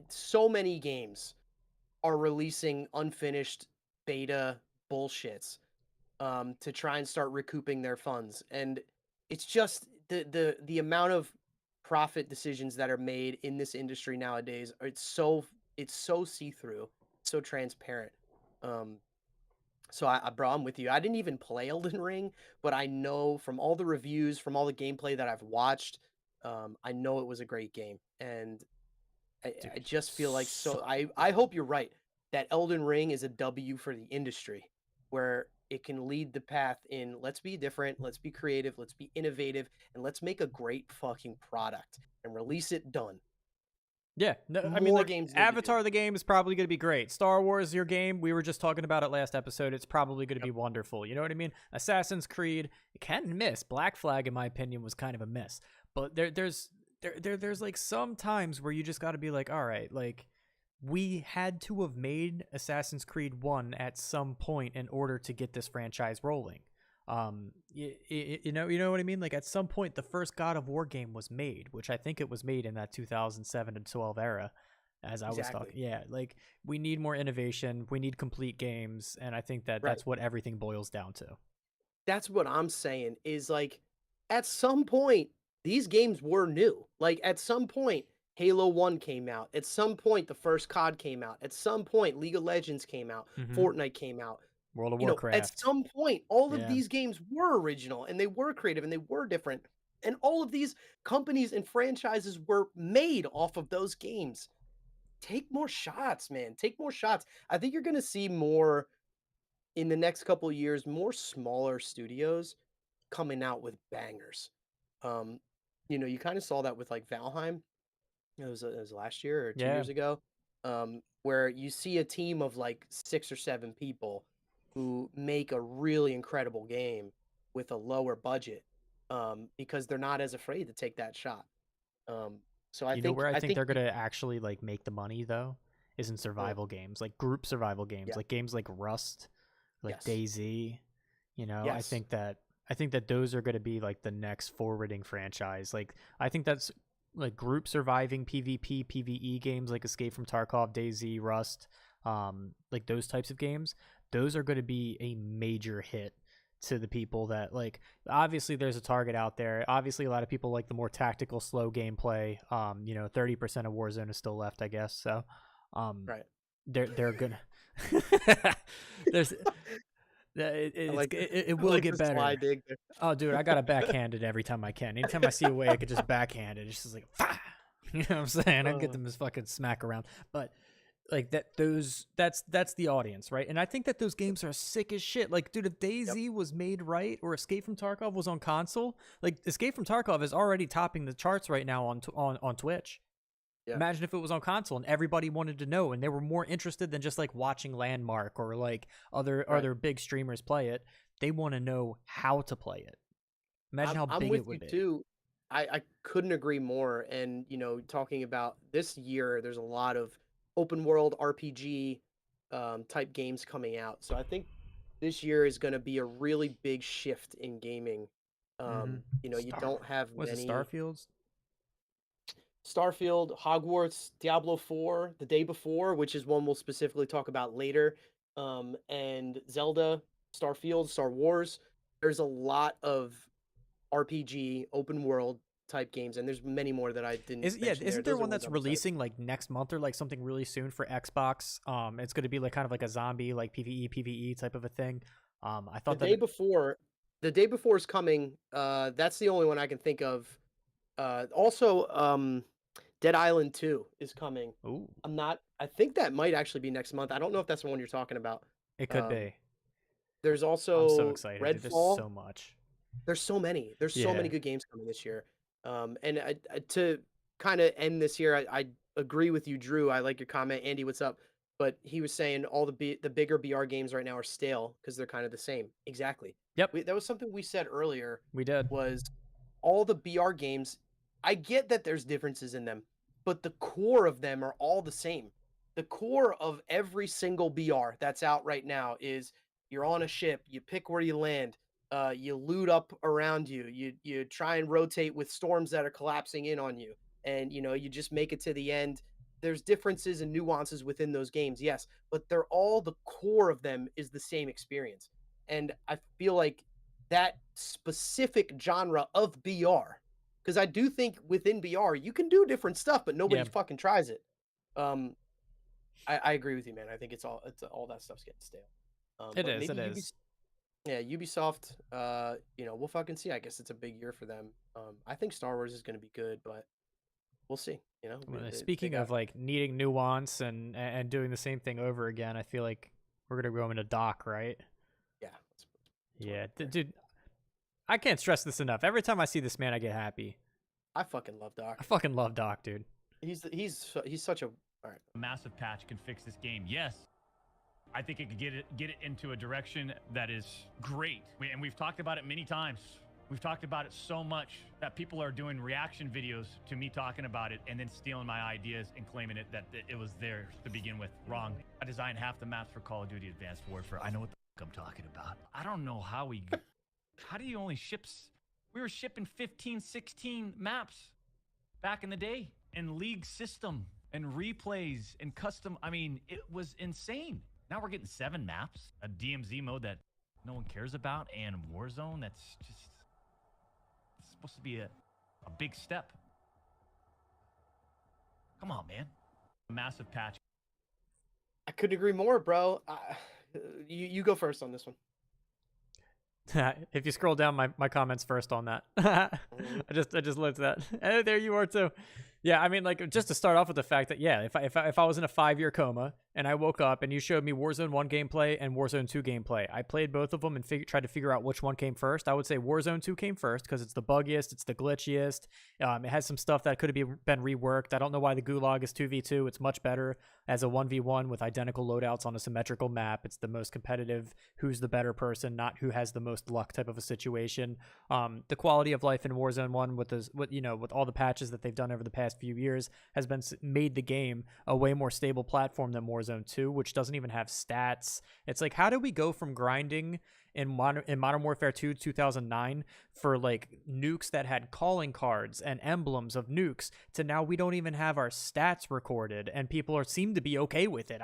so many games are releasing unfinished beta bullshits to try and start recouping their funds. And it's just the amount of profit decisions that are made in this industry nowadays. It's so see through, so transparent. Um, so bro, I'm with you. I didn't even play Elden Ring, but I know from all the reviews, from all the gameplay that I've watched, I know it was a great game, and Dude, I just feel like so I hope you're right that Elden Ring is a W for the industry, where it can lead the path in let's be different, let's be creative, let's be innovative, and let's make a great fucking product and release it done. yeah, no, I mean, More like games need to do Avatar it. the game is probably going to be great. Star Wars, your game, we were just talking about it last episode. It's probably going to Yep. be wonderful. You know what I mean? Assassin's Creed, it can miss. Black Flag, in my opinion, was kind of a miss. But there's like some times where you just got to be like, all right, like we had to have made Assassin's Creed 1 at some point in order to get this franchise rolling. You know what I mean? Like at some point the first God of War game was made, which I think it was made in that 2007 to 12 era, as I was talking. Exactly. Yeah, like we need more innovation, we need complete games, and I think that Right. that's what everything boils down to. That's what I'm saying is like at some point these games were new. Like at some point Halo 1 came out. At some point the first COD came out. At some point League of Legends came out. Mm-hmm. Fortnite came out. World of At Warcraft. some point all of Yeah. these games were original and they were creative and they were different. And all of these companies and franchises were made off of those games. Take more shots, man. Take more shots. I think you're going to see more in the next couple of years, more smaller studios coming out with bangers. Um, you kind of saw that with like Valheim. It was last year or 2 years Yeah. ago. where you see a team of like 6 or 7 people who make a really incredible game with a lower budget, because they're not as afraid to take that shot. Um, so I You know think where I I think think they're gonna actually like make the money though is in mm, survival games, like group survival games, yeah, like games like Rust, like yes, DayZ. You know, yes, I think that those are gonna be like the next forwarding franchise. Like I think that's like group surviving PvP, PvE games like Escape from Tarkov, DayZ, Rust, like those types of games. Those are going to be a major hit to the people that like obviously there's a target out there. Obviously a lot of people like the more tactical slow gameplay. 30% of Warzone is still left, I guess. So um right. they're gonna there's I like it I will like get the better. slide dig there. Oh dude, I got to backhand it every time I can. Anytime I see a way I could just backhand it, it's just like Fah! You know what I'm saying? I get Uh, them as fucking smack around. But like that's the audience, right? And I think that those games are sick as shit. Like dude, if yep, DayZ was made right or Escape from Tarkov was on console, like Escape from Tarkov is already topping the charts right now on Twitch. yeah. Imagine if it was on console and everybody wanted to know and they were more interested than just like watching Landmark or like Right. other big streamers play it. They want to know how to play it. Imagine how I'm big it with you would be. too. I couldn't agree more. And talking about this year, there's a lot of open world RPG type games coming out. So I think this year is going to be a really big shift in gaming. Mm-hmm. You don't have Was it many Starfields? Starfield, Hogwarts, Diablo 4, the day before, which is one we'll specifically talk about later, and Zelda, Starfield, Star Wars. There's a lot of RPG, open world type games, and there's many more that I didn't mention there. Isn't there Those are one ones that's I'm excited releasing like next month or like something really soon for Xbox? It's going to be like kind of like a zombie like PvE type of a thing. I the thought that day before. The day before is coming. That's the only one I can think of. Also, Dead Island 2 is coming. ooh, I think that might actually be next month. I don't know if that's the one you're talking about. it could Um, be. there's I'm so also excited, dude. There's Redfall. so much. There's so many. There's so many Yeah. good games coming this year. And to kind of end this year, I agree with you, Drew. I like your comment, Andy. What's up? But he was saying all the bigger BR games right now are stale because they're kind of the same. Exactly. Yep. That was something we said earlier. We did. Was all the BR games. I get that there's differences in them, but the core of them are all the same. The core of every single BR that's out right now is you're on a ship, you pick where you land, you loot up around you, you try and rotate with storms that are collapsing in on you, and you just make it to the end. There's differences and nuances within those games, yes, but they're all the core of them is the same experience. And I feel like that specific genre of BR, because I do think within BR you can do different stuff, but nobody Yeah, fucking tries it. Um, I agree with you, man. I think it's all that stuff's getting stale. it But is. It maybe is. yeah, Ubisoft, we'll fucking see. I guess it's a big year for them. I think Star Wars is going to be good, but we'll see. They Speaking got of like needing nuance and doing the same thing over again, I feel like we're gonna go into Doc, right? yeah. Let's run Yeah, it there. dude. I can't stress this enough. Every time I see this man, I get happy. I fucking love I Doc. fucking love Doc, dude. He's such a all right. A massive patch can fix this game. Yes. I think it could get it into a direction that is great. And we've talked about it many times. We've talked about it so much that people are doing reaction videos to me talking about it and then stealing my ideas and claiming that it was theirs to begin with. Wrong. I designed half the maps for Call of Duty Advanced Warfare. I know what the fuck I'm talking about. I don't know how how do you only we were shipping 15, 16 maps back in the day, and league system and replays and custom. I mean, it was insane. Now we're getting 7 maps, a DMZ mode that no one cares about, and Warzone that's just it's supposed to be a big step. Come on, man. A massive patch. I couldn't agree more, bro. You go first on this one. If you scroll down my comments first on that, I just looked at that. Hey, there you are too. Yeah, I mean, like just to start off with the fact that yeah, if I was in a 5-year coma and I woke up and you showed me Warzone 1 gameplay and Warzone 2 gameplay. I played both of them and tried to figure out which one came first. I would say Warzone 2 came first because it's the buggiest, it's the glitchiest. It has some stuff that could have been reworked. I don't know why the Gulag is 2v2. It's much better as a 1v1 with identical loadouts on a symmetrical map. It's the most competitive, who's the better person, not who has the most luck type of a situation. The quality of life in Warzone 1 with all the patches that they've done over the past few years has made the game a way more stable platform than Warzone 2, which doesn't even have stats. It's like, how did we go from grinding in Modern Warfare 2 2009 for like nukes that had calling cards and emblems of nukes to now we don't even have our stats recorded and people seem to be okay with it?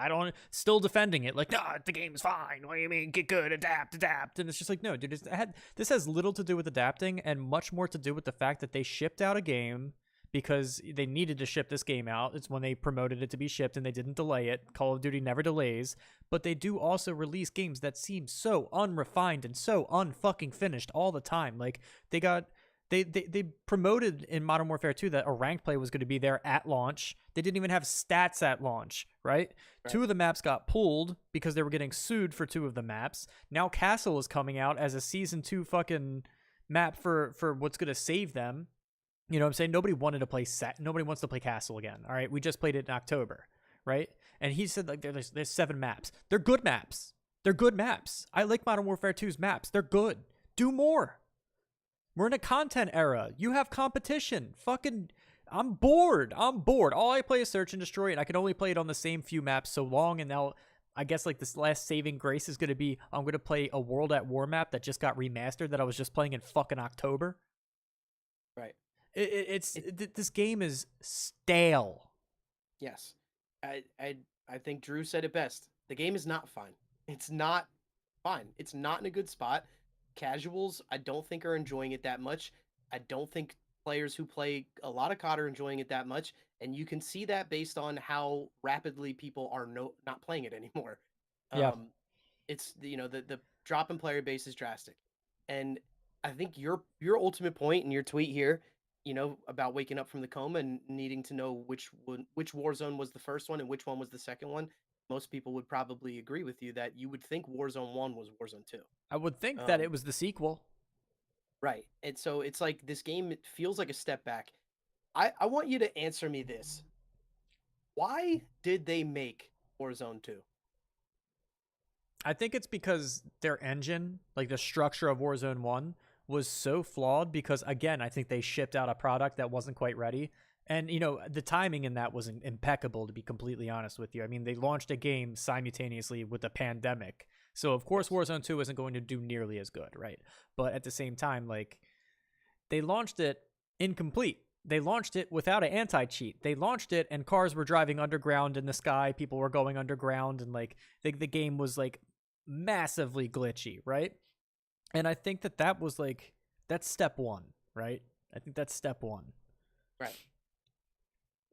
Still defending it like, nah, the game's fine. What do you mean? Get good, adapt. And it's just like, no, dude, this has little to do with adapting and much more to do with the fact that they shipped out a game because they needed to ship this game out. It's when they promoted it to be shipped and they didn't delay it. Call of Duty never delays, but they do also release games that seem so unrefined and so unfucking finished all the time. Like they promoted in Modern Warfare 2 that a ranked play was going to be there at launch. They didn't even have stats at launch, right? 2 of the maps got pulled because they were getting sued for 2 of the maps. Now Castle is coming out as a season 2 fucking map for what's going to save them. You know what I'm saying? Nobody wanted to play Nobody wants to play Castle again. All right. We just played it in October. Right. And he said like there's 7 maps. They're good maps. I like Modern Warfare 2's maps. They're good. Do more. We're in a content era. You have competition. Fucking, I'm bored. All I play is Search and Destroy, and I can only play it on the same few maps so long. And now I guess like this last saving grace is going to be I'm going to play a World at War map that just got remastered that I was just playing in fucking October. Right. This game is stale. Yes, I think Drew said it best. The game is not fine. It's not fine. It's not in a good spot. Casuals, I don't think are enjoying it that much. I don't think players who play a lot of COD are enjoying it that much, and you can see that based on how rapidly people are not playing it anymore. Yeah. It's the drop in player base is drastic, and I think your ultimate point in your tweet here, about waking up from the coma and needing to know which Warzone was the first one and which one was the second one. Most people would probably agree with you that you would think Warzone 1 was Warzone 2. I would think that it was the sequel. Right. And so it's like this game, it feels like a step back. I want you to answer me this. Why did they make Warzone 2? I think it's because their engine, like the structure of Warzone 1, was so flawed because, again, I think they shipped out a product that wasn't quite ready. And, the timing in that was impeccable, to be completely honest with you. I mean, they launched a game simultaneously with the pandemic. So, of course, Warzone 2 isn't going to do nearly as good, right? But at the same time, like, they launched it incomplete. They launched it without an anti-cheat. They launched it and cars were driving underground in the sky. People were going underground and, like, the game was, like, massively glitchy, right? And I think that was like, that's step 1, right? I think that's step 1. Right.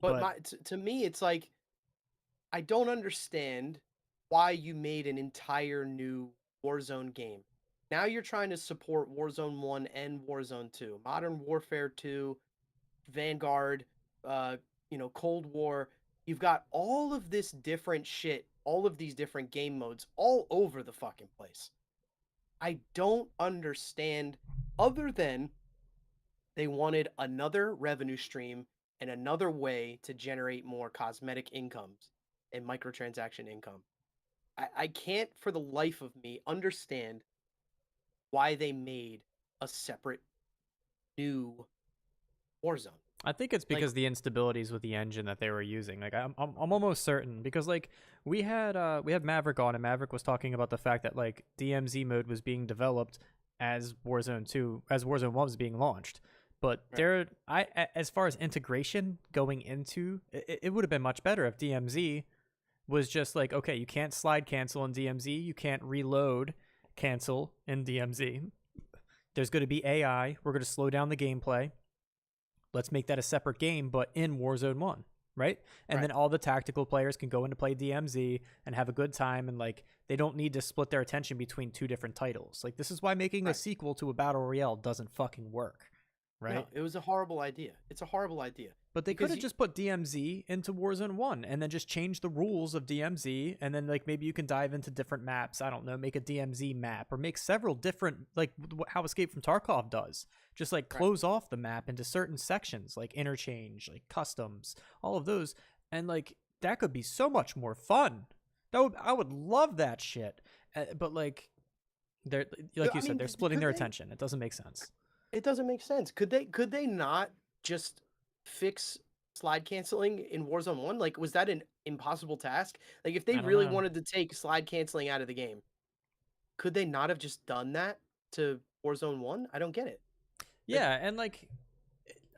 But to me, it's like, I don't understand why you made an entire new Warzone game. Now you're trying to support Warzone 1 and Warzone 2. Modern Warfare 2, Vanguard, Cold War. You've got all of this different shit, all of these different game modes all over the fucking place. I don't understand, other than they wanted another revenue stream and another way to generate more cosmetic incomes and microtransaction income. I can't for the life of me understand why they made a separate new Warzone. I think it's because the instabilities with the engine that they were using. Like I'm almost certain because like we had Maverick on and Maverick was talking about the fact that like DMZ mode was being developed as Warzone 1 was being launched. But as far as integration going into it would have been much better if DMZ was just like, okay, you can't slide cancel in DMZ, you can't reload cancel in DMZ. There's going to be AI. We're going to slow down the gameplay. Let's make that a separate game, but in Warzone 1, right? And then all the tactical players can go in to play DMZ and have a good time, and like they don't need to split their attention between 2 different titles. Like this is why making a sequel to a battle royale doesn't fucking work, right? No, it was a horrible idea. It's a horrible idea. But they could have just put DMZ into Warzone 1 and then just change the rules of DMZ, and then like maybe you can dive into different maps. I don't know, make a DMZ map or make several different, like how Escape from Tarkov does. Just like close off the map into certain sections, like interchange, like customs, all of those. And like that could be so much more fun. I would love that shit. But like they're like you said, they're splitting their attention. It doesn't make sense. It doesn't make sense. Could they not just fix slide canceling in Warzone 1? Like, was that an impossible task? Like, if they really wanted to take slide canceling out of the game, could they not have just done that to Warzone 1? I don't get it. Yeah, and like,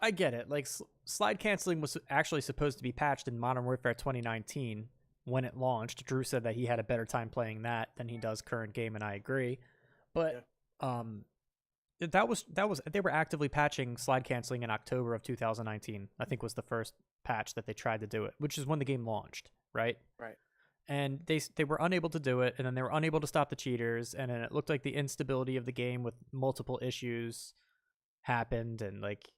I get it. Like, slide canceling was actually supposed to be patched in Modern Warfare 2019 when it launched. Drew said that he had a better time playing that than he does current game, and I agree. But that was they were actively patching slide canceling in October of 2019. I think was the first patch that they tried to do it, which is when the game launched, right? Right. And they were unable to do it, and then they were unable to stop the cheaters, and then it looked like the instability of the game with multiple issues happened, and like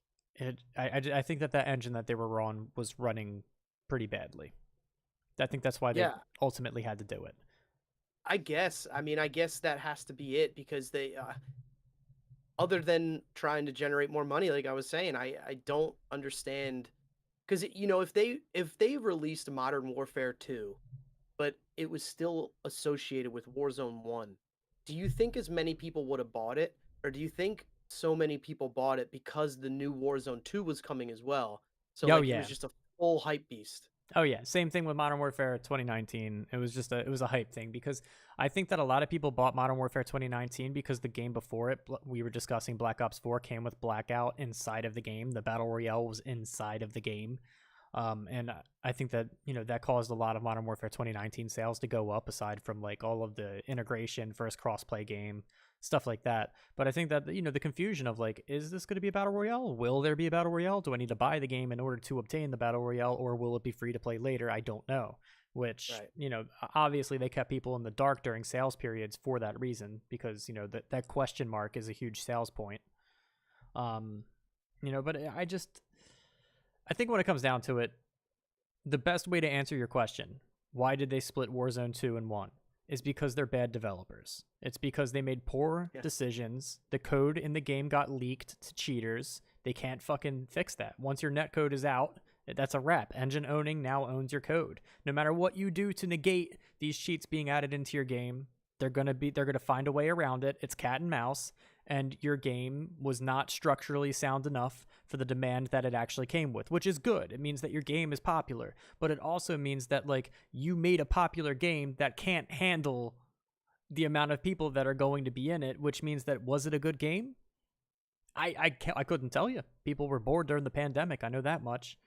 I think that engine that they were on was running pretty badly. I think that's why they ultimately had to do it. I guess. I mean, I guess that has to be it, because they other than trying to generate more money, like I was saying, I don't understand, because you know, if they released Modern Warfare 2, but it was still associated with Warzone 1, do you think as many people would have bought it, or do you think so many people bought it because the new Warzone 2 was coming as well? So it was just a full hype beast. Oh yeah, same thing with Modern Warfare 2019. It was just a hype thing, because I think that a lot of people bought Modern Warfare 2019 because the game before it, we were discussing Black Ops 4, came with Blackout inside of the game. The Battle Royale was inside of the game. And I think that, you know, that caused a lot of Modern Warfare 2019 sales to go up, aside from like all of the integration, first crossplay game, stuff like that. But I think that, you know, the confusion of like, is this going to be a Battle Royale? Will there be a Battle Royale? Do I need to buy the game in order to obtain the Battle Royale, or will it be free to play later? I don't know. Which, you know, obviously they kept people in the dark during sales periods for that reason, because, you know, that question mark is a huge sales point. You know, but I think when it comes down to it, the best way to answer your question, why did they split Warzone 2 and 1, is because they're bad developers. It's because they made poor decisions. The code in the game got leaked to cheaters. They can't fucking fix that. Once your netcode is out, that's a wrap. Engine owning now owns your code. No matter what you do to negate these cheats being added into your game, they're gonna find a way around it. It's cat and mouse, and your game was not structurally sound enough for the demand that it actually came with, which is good. It means that your game is popular, but it also means that like you made a popular game that can't handle the amount of people that are going to be in it, which means that, was it a good game? I couldn't tell you. People were bored during the pandemic. I know that much.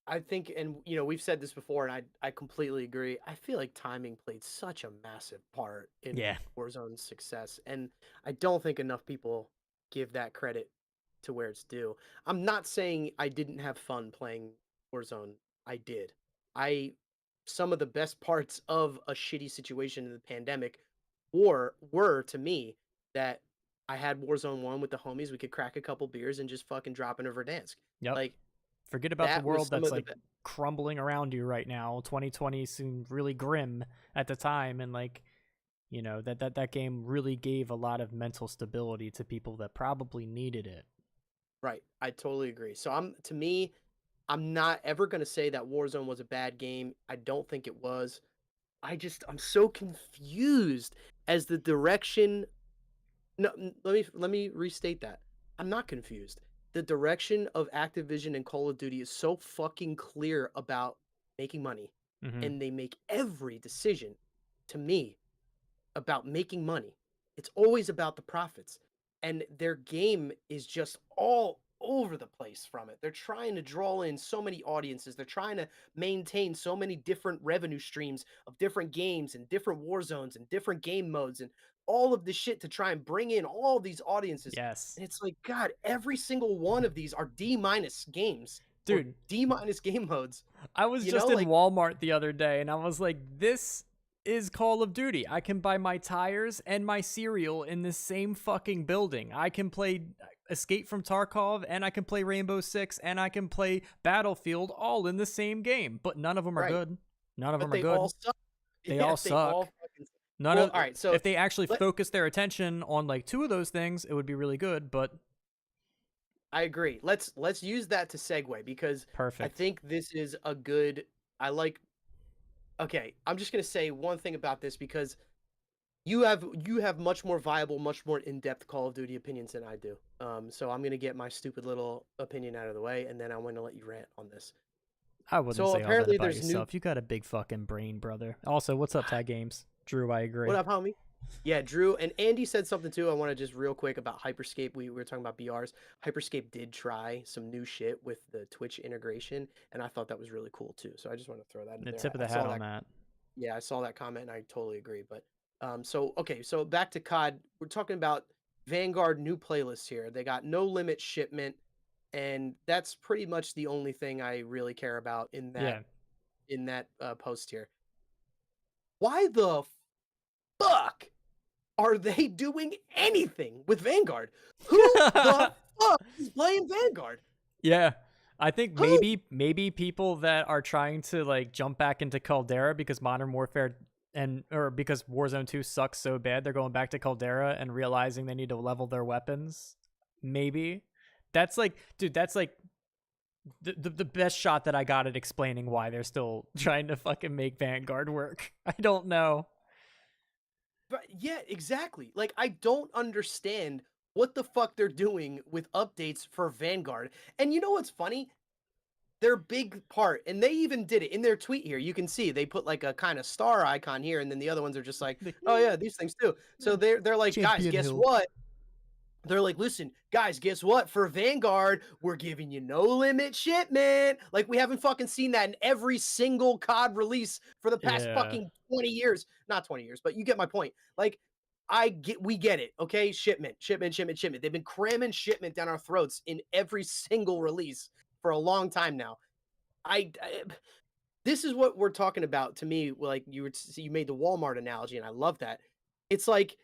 I think, and you know, we've said this before, and I completely agree. I feel like timing played such a massive part in Warzone's success, and I don't think enough people give that credit to where it's due. I'm not saying I didn't have fun playing Warzone. I did. Some of the best parts of a shitty situation in the pandemic were to me that I had Warzone 1 with the homies. We could crack a couple beers and just fucking drop into Verdansk. Yep. Like, forget about the world that's like crumbling around you right now. 2020 seemed really grim at the time, and like, you know, that game really gave a lot of mental stability to people that probably needed it. Right. I totally agree. So I'm not ever going to say that Warzone was a bad game. I don't think it was. I'm so confused as the direction. No, let me restate that. I'm not confused. The direction of Activision and Call of Duty is so fucking clear about making money, and they make every decision, to me, about making money. It's always about the profits, and their game is just all over the place from it. They're trying to draw in so many audiences. They're trying to maintain so many different revenue streams of different games and different war zones and different game modes and all of this shit to try and bring in all these audiences. Yes. And it's like, God, every single one of these are D- games. Dude. D- game modes. I was just in Walmart the other day, and I was like, this is Call of Duty. I can buy my tires and my cereal in the same fucking building. I can play Escape from Tarkov, and I can play Rainbow Six, and I can play Battlefield all in the same game. But none of them are Right. good. None of But them are they good. all suck. They Yeah, all they all suck. fucking suck. None Well, of all right, so if they actually let- focus their attention on like 2 of those things, it would be really good. But I agree. Let's use that to segue because I perfect. think this is a good. I like. Okay, I'm just gonna say one thing about this because you have much more viable, much more in-depth Call of Duty opinions than I do. So I'm gonna get my stupid little opinion out of the way, and then I'm gonna let you rant on this. I wouldn't So say all that apparently about there's new. yourself. You got a big fucking brain, brother. Also, what's up, Tag Games? Drew, I agree. What up, homie? Yeah, Drew and Andy said something too. I want to just real quick about Hyperscape. We were talking about BRs. Hyperscape did try some new shit with the Twitch integration, and I thought that was really cool too. So I just want to throw that in The there. tip of the I hat saw on that. Yeah, I saw that comment and I totally agree. But so okay, so back to COD. We're talking about Vanguard new playlists here. They got no limit shipment, and that's pretty much the only thing I really care about in that post here. Why the fuck are they doing anything with Vanguard? Who the fuck is playing Vanguard? Yeah. I think Who? maybe people that are trying to like jump back into Caldera because Modern Warfare or because Warzone 2 sucks so bad, they're going back to Caldera and realizing they need to level their weapons. Maybe. That's like, dude, that's like the best shot that I got at explaining why they're still trying to fucking make Vanguard work. I don't know. But yeah, exactly. Like I don't understand what the fuck they're doing with updates for Vanguard. And you know what's funny? Their big part, and they even did it in their tweet here. You can see they put like a kind of star icon here, and then the other ones are just like, oh yeah, these things too. So they're like, guys, Champion guess Hill. what? They're like, listen, guys, guess what? For Vanguard, we're giving you no limit shipment. Like we haven't fucking seen that in every single COD release for the past Yeah. fucking 20 years. Not 20 years, but you get my point. Like we get it, okay? Shipment. They've been cramming shipment down our throats in every single release for a long time now. This is what we're talking about to me. Like you made the Walmart analogy, and I love that. It's like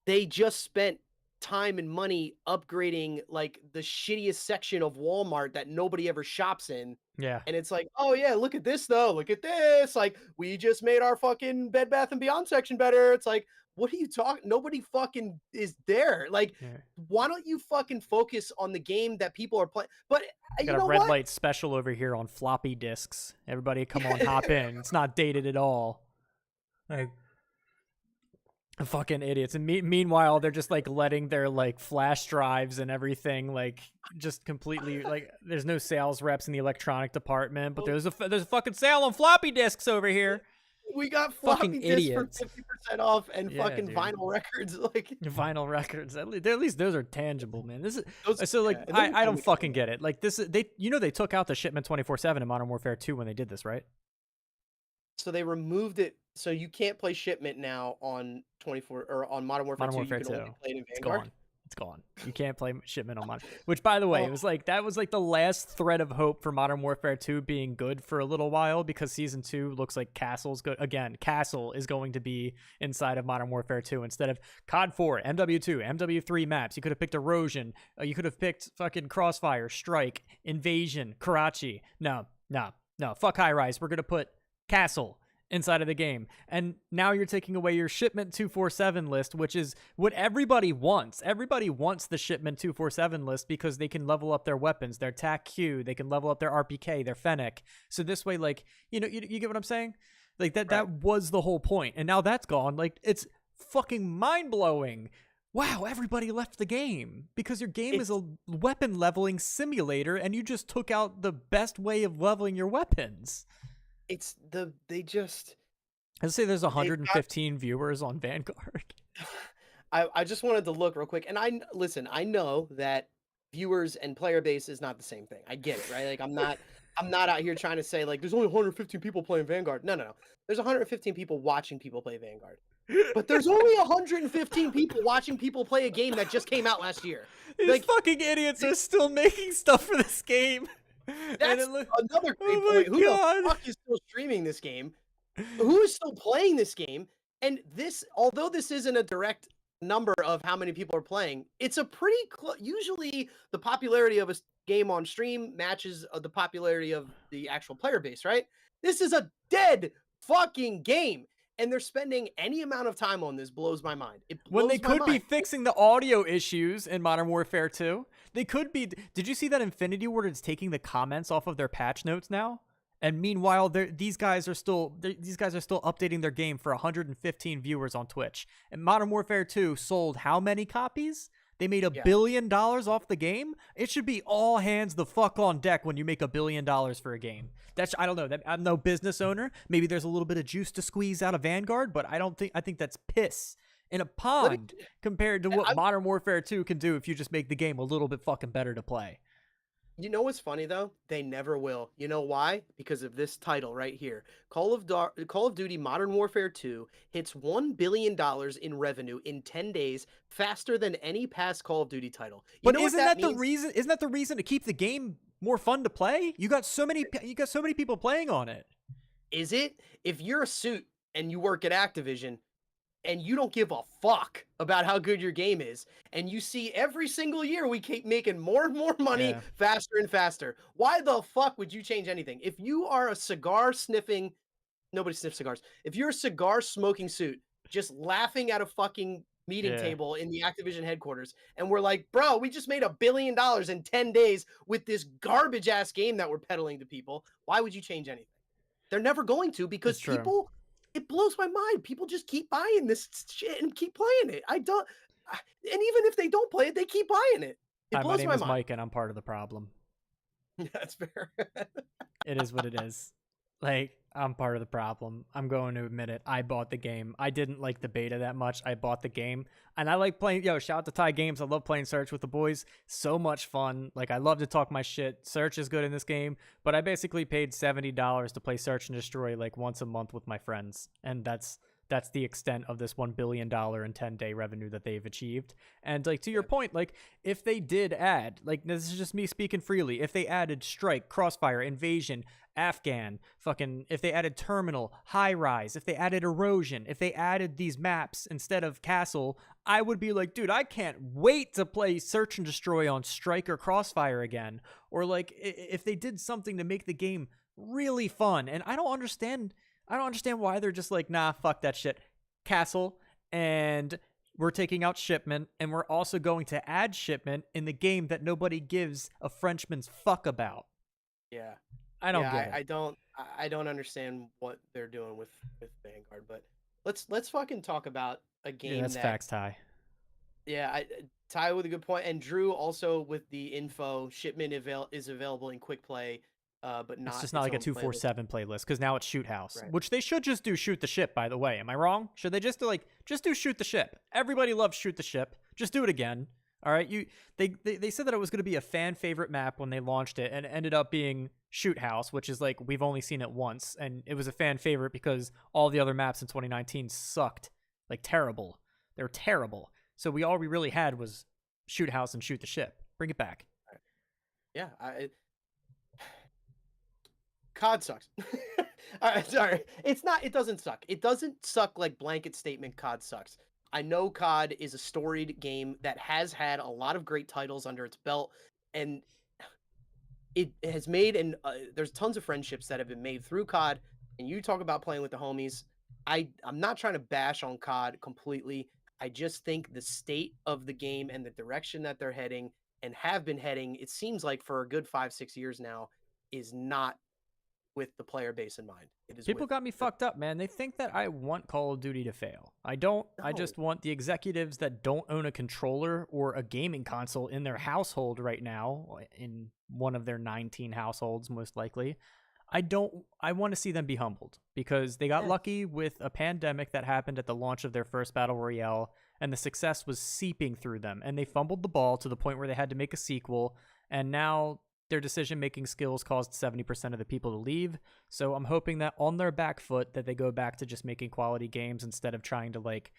they just spent time and money upgrading like the shittiest section of Walmart that nobody ever shops in. Yeah. And it's like, oh yeah, look at this though. Look at this. Like we just made our fucking Bed Bath and Beyond section better. It's like, what are you talking? Nobody fucking is there. Like, why don't you fucking focus on the game that people are playing? But you Got know a red what? light special over here on floppy disks. Everybody come on, hop in. It's not dated at all. Like fucking idiots. And meanwhile, they're just like letting their like flash drives and everything like just completely like there's no sales reps in the electronic department, but there's a fucking sale on floppy disks over here. We got floppy Fucking disks for idiots. 50% off and Yeah, fucking dude. vinyl records. Like Vinyl records. At least those are tangible, man. This is those, so like yeah, and those are I don't cool. fucking get it. Like this is they they took out the shipment 24/7 in Modern Warfare 2 when they did this, right? So they removed it, so you can't play shipment now on 24 or on Modern Warfare Modern 2. Warfare You can 2. only play it in It's Vanguard. gone. It's gone. You can't play shipment on Modern. Which, by the way, it was like that was like the last thread of hope for Modern Warfare 2 being good for a little while because Season 2 looks like Castle's good again. Castle is going to be inside of Modern Warfare 2 instead of COD 4, MW2, MW3 maps. You could have picked Erosion. You could have picked fucking Crossfire, Strike, Invasion, Karachi. No. Fuck High Rise. We're gonna put Castle inside of the game. And now you're taking away your shipment 247 list, which is what everybody wants. Everybody wants the shipment 247 list because they can level up their weapons, their TAC Q, they can level up their RPK, their Fennec. So this way, like, you get what I'm saying? Like that was the whole point. And now that's gone. Like it's fucking mind-blowing. Wow, everybody left the game because your game is a weapon leveling simulator and you just took out the best way of leveling your weapons. I'd say there's 115 viewers on Vanguard. I just wanted to look real quick, and I know that viewers and player base is not the same thing. I get it, right? Like I'm not out here trying to say like there's only 115 people playing Vanguard. No. There's 115 people watching people play Vanguard. But there's only 115 people watching people play a game that just came out last year. These like, fucking idiots are still making stuff for this game. That's another great Oh my point. Who God. the fuck is still streaming this game? Who is still playing this game? And although this isn't a direct number of how many people are playing, it's a pretty usually the popularity of a game on stream matches the popularity of the actual player base, right? This is a dead fucking game, and they're spending any amount of time on this blows my mind. It When they blows my could be mind. fixing the audio issues in Modern Warfare 2. They could be. Did you see that Infinity Ward is taking the comments off of their patch notes now? And meanwhile, these guys are still updating their game for 115 viewers on Twitch. And Modern Warfare 2 sold how many copies? They made $1 billion off the game. It should be all hands the fuck on deck when you make $1 billion for a game. I don't know. I'm no business owner. Maybe there's a little bit of juice to squeeze out of Vanguard, but I think that's piss in a pond compared to what Modern Warfare 2 can do if you just make the game a little bit fucking better to play. You know what's funny though? They never will. You know why? Because of this title right here. Call of Duty Modern Warfare 2 hits $1 billion in revenue in 10 days, faster than any past Call of Duty title. But isn't that the reason? Isn't that the reason to keep the game more fun to play? You got so many people playing on it. Is it? If you're a suit and you work at Activision, and you don't give a fuck about how good your game is, and you see every single year we keep making more and more money faster and faster, why the fuck would you change anything? If you are a cigar sniffing, nobody sniffs cigars. If you're a cigar smoking suit, just laughing at a fucking meeting table in the Activision headquarters, and we're like, bro, we just made $1 billion in 10 days with this garbage ass game that we're peddling to people, why would you change anything? They're never going to, because people... It blows my mind. People just keep buying this shit and keep playing it. And even if they don't play it, they keep buying it. It blows my mind. My name is Mike, and I'm part of the problem. That's fair. It is what it is. Like, I'm part of the problem. I'm going to admit it. I bought the game. I didn't like the beta that much. I bought the game. And I like playing, shout out to Ty Games. I love playing Search with the boys. So much fun. Like, I love to talk my shit. Search is good in this game. But I basically paid $70 to play Search and Destroy like once a month with my friends. And that's the extent of this $1 billion in 10-day revenue that they've achieved. And like, to your point, like, if they did add, like, this is just me speaking freely, if they added Strike, Crossfire, Invasion, Afghan, if they added Terminal, High Rise, if they added Erosion, if they added these maps instead of Castle, I would be like, dude, I can't wait to play Search and Destroy on Strike or Crossfire again. Or like, if they did something to make the game really fun. And I don't understand why they're just like, nah, fuck that shit. Castle, and we're taking out Shipment, and we're also going to add Shipment in the game that nobody gives a Frenchman's fuck about. Yeah. I don't get it. I don't understand what they're doing with Vanguard, but let's fucking talk about a game that's facts, Ty. Yeah, Ty with a good point, and Drew also with the info. Shipment is available in quick play. But not. It's just not like a 247 playlist, because now it's Shoot House, right. Which they should just do Shoot the Ship, by the way. Am I wrong? Should they just do Shoot the Ship? Everybody loves Shoot the Ship. Just do it again. All right. They said that it was going to be a fan favorite map when they launched it, and it ended up being Shoot House, which is like, we've only seen it once, and it was a fan favorite because all the other maps in 2019 sucked, like terrible. They were terrible. So all we really had was Shoot House and Shoot the Ship. Bring it back. Yeah. COD sucks. Sorry. It doesn't suck. It doesn't suck like blanket statement COD sucks. I know COD is a storied game that has had a lot of great titles under its belt, and it has made, and there's tons of friendships that have been made through COD, and you talk about playing with the homies. I'm not trying to bash on COD completely. I just think the state of the game and the direction that they're heading and have been heading, it seems like for a good 5-6 years now, is not with the player base in mind. People got me fucked up, man. They think that I want Call of Duty to fail. I don't. No. I just want the executives that don't own a controller or a gaming console in their household right now, in one of their 19 households, most likely. I want to see them be humbled, because they got lucky with a pandemic that happened at the launch of their first Battle Royale, and the success was seeping through them, and they fumbled the ball to the point where they had to make a sequel, and now their decision-making skills caused 70% of the people to leave. So I'm hoping that on their back foot that they go back to just making quality games instead of trying to like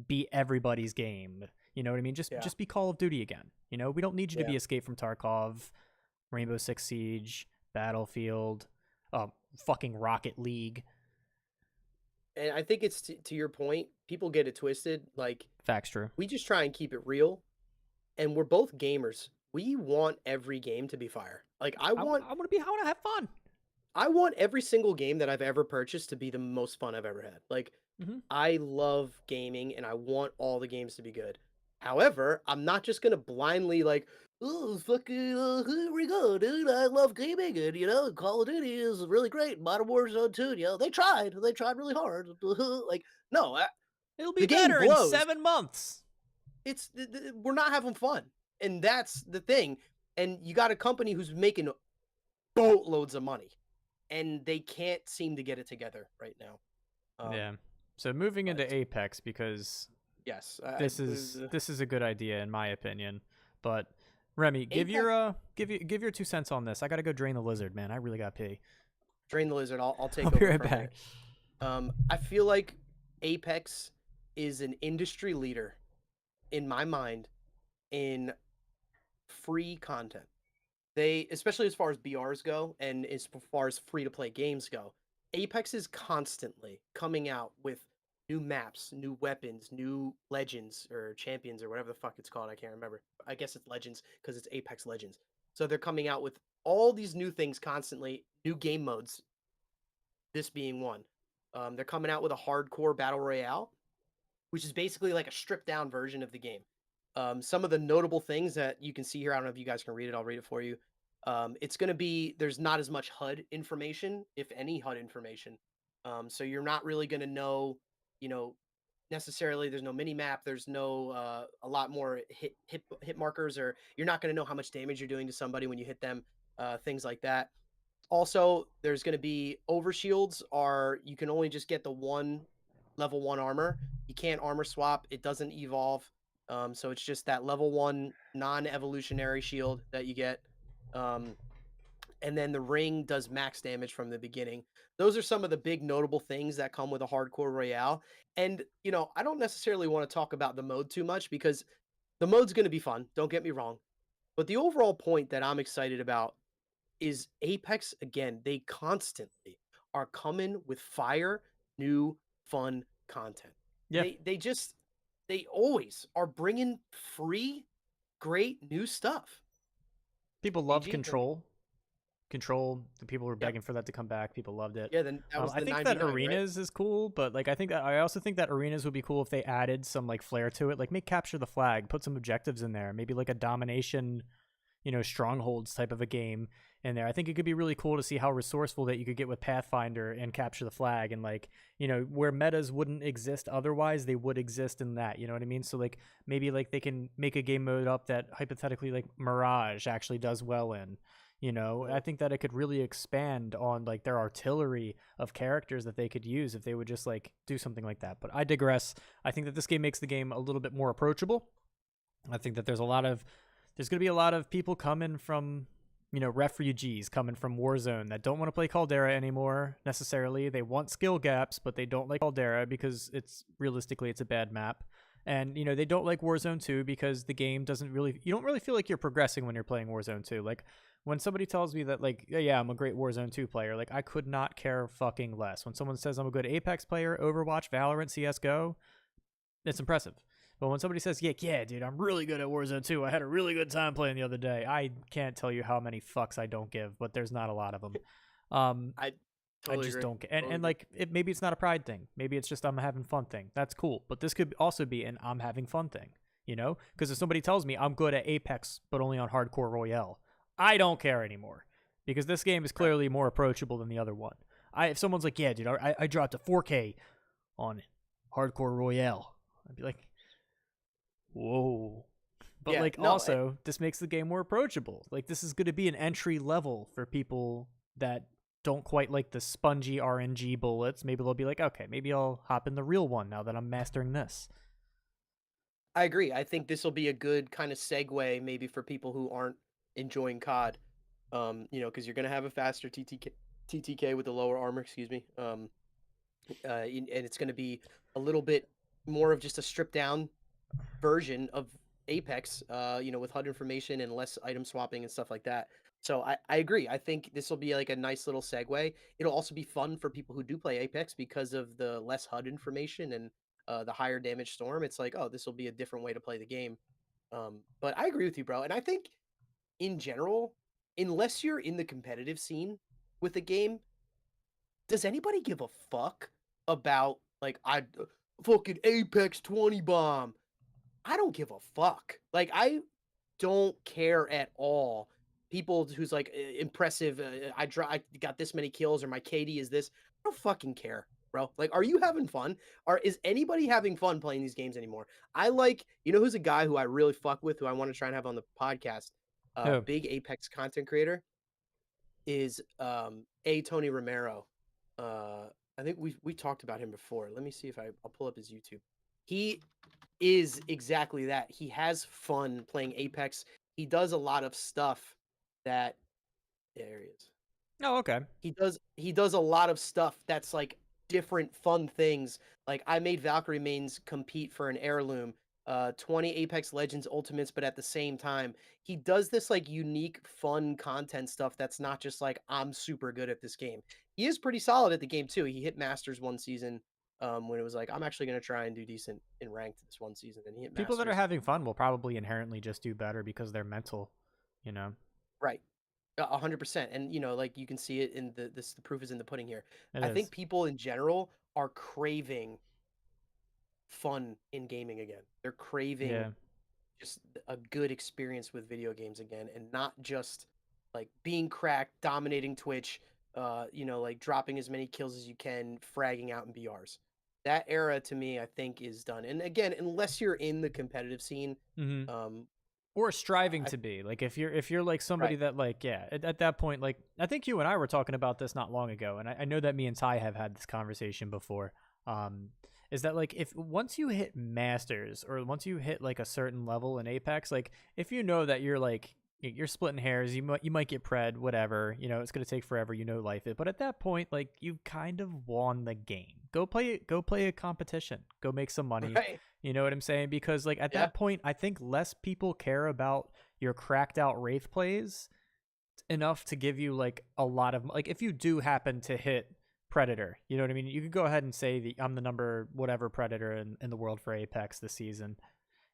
be everybody's game. You know what I mean? Just be Call of Duty again. You know, we don't need you to be Escape from Tarkov, Rainbow Six Siege, Battlefield, fucking Rocket League. and I think it's to your point. People get it twisted. Like Facts true. we just try and keep it real, and we're both gamers. We want every game to be fire. Like I want to have fun. I want every single game that I've ever purchased to be the most fun I've ever had. Like Hmm. I love gaming and I want all the games to be good. However, I'm not just gonna blindly like, oh fucking here we go, dude. I love gaming and Call of Duty is really great. Modern Warzone 2, they tried really hard. Like, no, It'll be the game better in blows. 7 months. It's we're not having fun, and that's the thing. And you got a company who's making boatloads of money, and they can't seem to get it together right now. Yeah. So moving into but- Apex, because Yes, this is a good idea in my opinion. But Remy, give your 2 cents on this. I gotta go drain the lizard, man. I really gotta pee. Drain the Lizard. I'll take I'll over be right from back. here. I feel like Apex is an industry leader in my mind in free content. They, especially as far as BRs go and as far as free to play games go, Apex is constantly coming out with new maps, new weapons, new legends or champions or whatever the fuck it's called. I can't remember. I guess it's legends because it's Apex Legends. So they're coming out with all these new things constantly, new game modes, this being one. They're coming out with a hardcore battle royale, which is basically like a stripped down version of the game. Some of the notable things that you can see here, I don't know if you guys can read it, I'll read it for you. It's going to be, there's not as much HUD information, if any HUD information. So you're not really going to know, necessarily there's no mini map, there's no a lot more hit markers, or you're not going to know how much damage you're doing to somebody when you hit them, things like that. Also, there's going to be overshields are you can only just get the one level 1 armor. You can't armor swap. It doesn't evolve. So it's just that level 1 non-evolutionary shield that you get. And then the ring does max damage from the beginning. Those are some of the big notable things that come with a hardcore royale. And, I don't necessarily want to talk about the mode too much because the mode's going to be fun. Don't get me wrong. But the overall point that I'm excited about is Apex again. They constantly are coming with fire, new, fun content. Yeah. They always are bringing free, great new stuff. People love AG, Control. Control. The people were Yep. begging for that to come back. People loved it. Yeah, then that was I the think 99, that right? arenas is cool, but like I also think that arenas would be cool if they added some like flair to it. Like make capture the flag, put some objectives in there, maybe like a domination, strongholds type of a game in there. I think it could be really cool to see how resourceful that you could get with Pathfinder and capture the flag, and like where metas wouldn't exist otherwise, they would exist in that. You know what I mean? So like maybe like they can make a game mode up that hypothetically like Mirage actually does well in. I think that it could really expand on like their artillery of characters that they could use if they would just like do something like that. But I digress. I think that this game makes the game a little bit more approachable. I think that there's going to be a lot of people coming from, refugees coming from Warzone that don't want to play Caldera anymore necessarily. They want skill gaps, but they don't like Caldera because it's a bad map. And, they don't like Warzone 2 because the game you don't really feel like you're progressing when you're playing Warzone 2. Like, when somebody tells me that, like, yeah, I'm a great Warzone 2 player, like, I could not care fucking less. When someone says I'm a good Apex player, Overwatch, Valorant, CSGO, it's impressive. But when somebody says, yeah, dude, I'm really good at Warzone 2, I had a really good time playing the other day, I can't tell you how many fucks I don't give, but there's not a lot of them. I I just don't get, and like maybe it's not a pride thing. Maybe it's just I'm having fun thing. That's cool. But this could also be an I'm having fun thing, Because if somebody tells me I'm good at Apex but only on Hardcore Royale, I don't care anymore because this game is clearly more approachable than the other one. If someone's like, yeah, dude, I dropped to 4K on Hardcore Royale, I'd be like, whoa. But also, this makes the game more approachable. Like this is going to be an entry level for people that don't quite like the spongy RNG bullets. Maybe they'll be like, okay, maybe I'll hop in the real one now that I'm mastering this. I agree. I think this will be a good kind of segue maybe for people who aren't enjoying COD. Because you're going to have a faster TTK with the lower armor, excuse me. And it's going to be a little bit more of just a stripped down version of Apex, with HUD information and less item swapping and stuff like that. So I agree. I think this will be like a nice little segue. It'll also be fun for people who do play Apex because of the less HUD information and the higher damage storm. It's like, oh, this will be a different way to play the game. But I agree with you, bro. And I think in general, unless you're in the competitive scene with the game, does anybody give a fuck about like I fucking Apex 20 bomb? I don't give a fuck. Like I don't care at all. People who's like impressive. I got this many kills or my KD is this. I don't fucking care, bro. Like, are you having fun? Or is anybody having fun playing these games anymore? I like, you know, who's a guy who I really fuck with, who I want to try and have on the podcast. Oh, Big Apex content creator is a Tony Romero. I think we talked about him before. Let me see if I'll pull up his YouTube. He is exactly that. He has fun playing Apex. He does a lot of stuff that there he is. oh, okay. He does a lot of stuff that's like different fun things. Like I made Valkyrie mains compete for an heirloom, 20 Apex Legends ultimates, but at the same time, he does this like unique fun content stuff that's not just like I'm super good at this game. He is pretty solid at the game too. He hit Masters one season when it was like I'm actually going to try and do decent in ranked this one season and he hit People that are Masters. having fun will probably inherently just do better because they're mental, you know. Right. 100%. And you know, like you can see it in the proof is in the pudding here. It I think is. people in general are craving fun in gaming again. They're craving Yeah. just a good experience with video games again and not just like being cracked, dominating Twitch, you know, like dropping as many kills as you can, fragging out in BRs. That era to me, I think, is done. And again, unless you're in the competitive scene, Mm-hmm. um, Or striving I to be like if you're like somebody right. that like yeah at that point like I think you and I were talking about this not long ago and I know that me and Ty have had this conversation before. Um, is that like if once you hit masters or once you hit like a certain level in Apex, like if you know that you're like you're splitting hairs, you might get pred, whatever, it's gonna take forever, life it. But at that point, like you've kind of won the game. Go play a competition. Go make some money. Right. You know what I'm saying? Because like at Yeah. that point, I think less people care about your cracked out Wraith plays enough to give you like a lot of like if you do happen to hit Predator, you know what I mean? You could go ahead and say I'm the number whatever Predator in the world for Apex this season.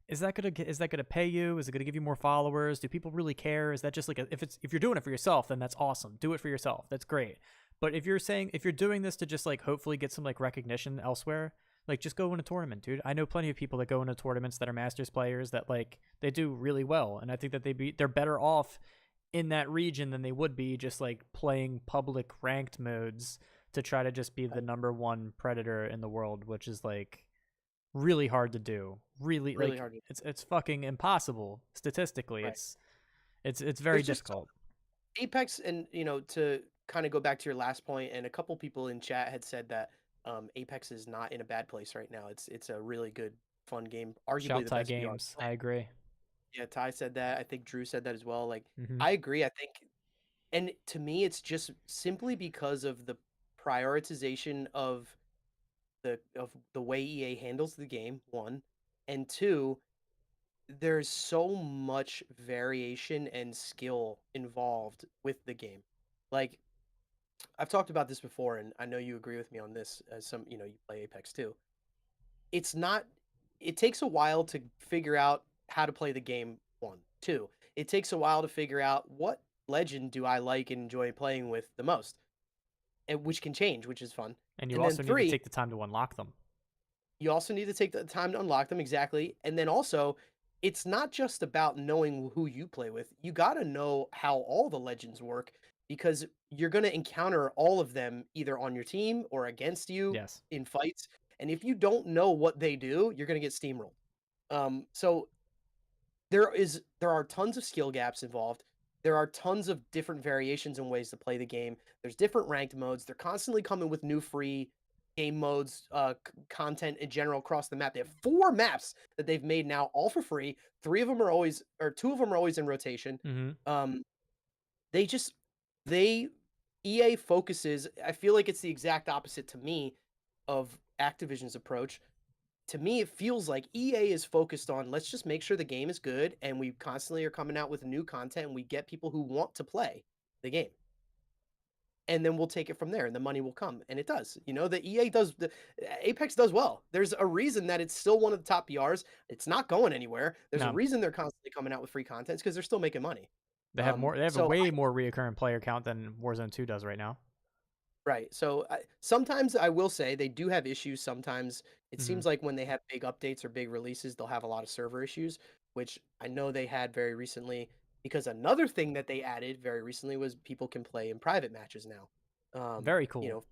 Is that gonna pay you? Is it gonna give you more followers? Do people really care? Is that just like if you're doing it for yourself, then that's awesome. Do it for yourself. That's great. But if you're doing this to just like hopefully get some like recognition elsewhere, like just go in a tournament, dude. I know plenty of people that go into tournaments that are Masters players that like they do really well, and I think that they're better off in that region than they would be just like playing public ranked modes to try to just be the number one Predator in the world, which is like really hard to do. Really, Really like hard to it's fucking impossible statistically. right. It's very There's just difficult. Apex, and you know, to kind of go back to your last point, and a couple people in chat had said that Apex is not in a bad place right now. It's a really good, fun game, arguably Shout the Ty best VR. Games. I agree. Yeah, Ty said that. I think Drew said that as well. Like, Hmm. I agree. I think, and to me, it's just simply because of the prioritization of the way EA handles the game. One, and two, there's so much variation and skill involved with the game. Like I've talked about this before, and I know you agree with me on this. As some, you know, you play Apex too. It's not. It takes a while to figure out how to play the game. One, two. It takes a while to figure out what legend do I like and enjoy playing with the most, and which can change, which is fun. And you And then also need to three, take the time to unlock them. you also need to take the time to unlock them exactly. And then also, it's not just about knowing who you play with. You got to know how all the legends work because you're going to encounter all of them either on your team or against you Yes. in fights. And if you don't know what they do, you're going to get steamrolled. So there are tons of skill gaps involved. There are tons of different variations and ways to play the game. There's different ranked modes. They're constantly coming with new free game modes, content in general across the map. They have 4 maps that they've made now, all for free. 3 of them are always, or 2 of them are always in rotation. Mm-hmm. Um, they just they EA focuses. I feel like it's the exact opposite to me of Activision's approach. to me, it feels like EA is focused on let's just make sure the game is good, and we constantly are coming out with new content, and we get people who want to play the game. And then we'll take it from there, and the money will come, and it does. You know, the EA does, the Apex does well. There's a reason that it's still one of the top PRs. It's not going anywhere. There's a No, reason they're constantly coming out with free content because they're still making money. they have more. They have a So way more reoccurring player count than Warzone 2 does right now. right. So sometimes I will say they do have issues. Sometimes it Mhm. seems like when they have big updates or big releases, they'll have a lot of server issues, which I know they had very recently. Because another thing that they added very recently was people can play in private matches now. Very You cool. know,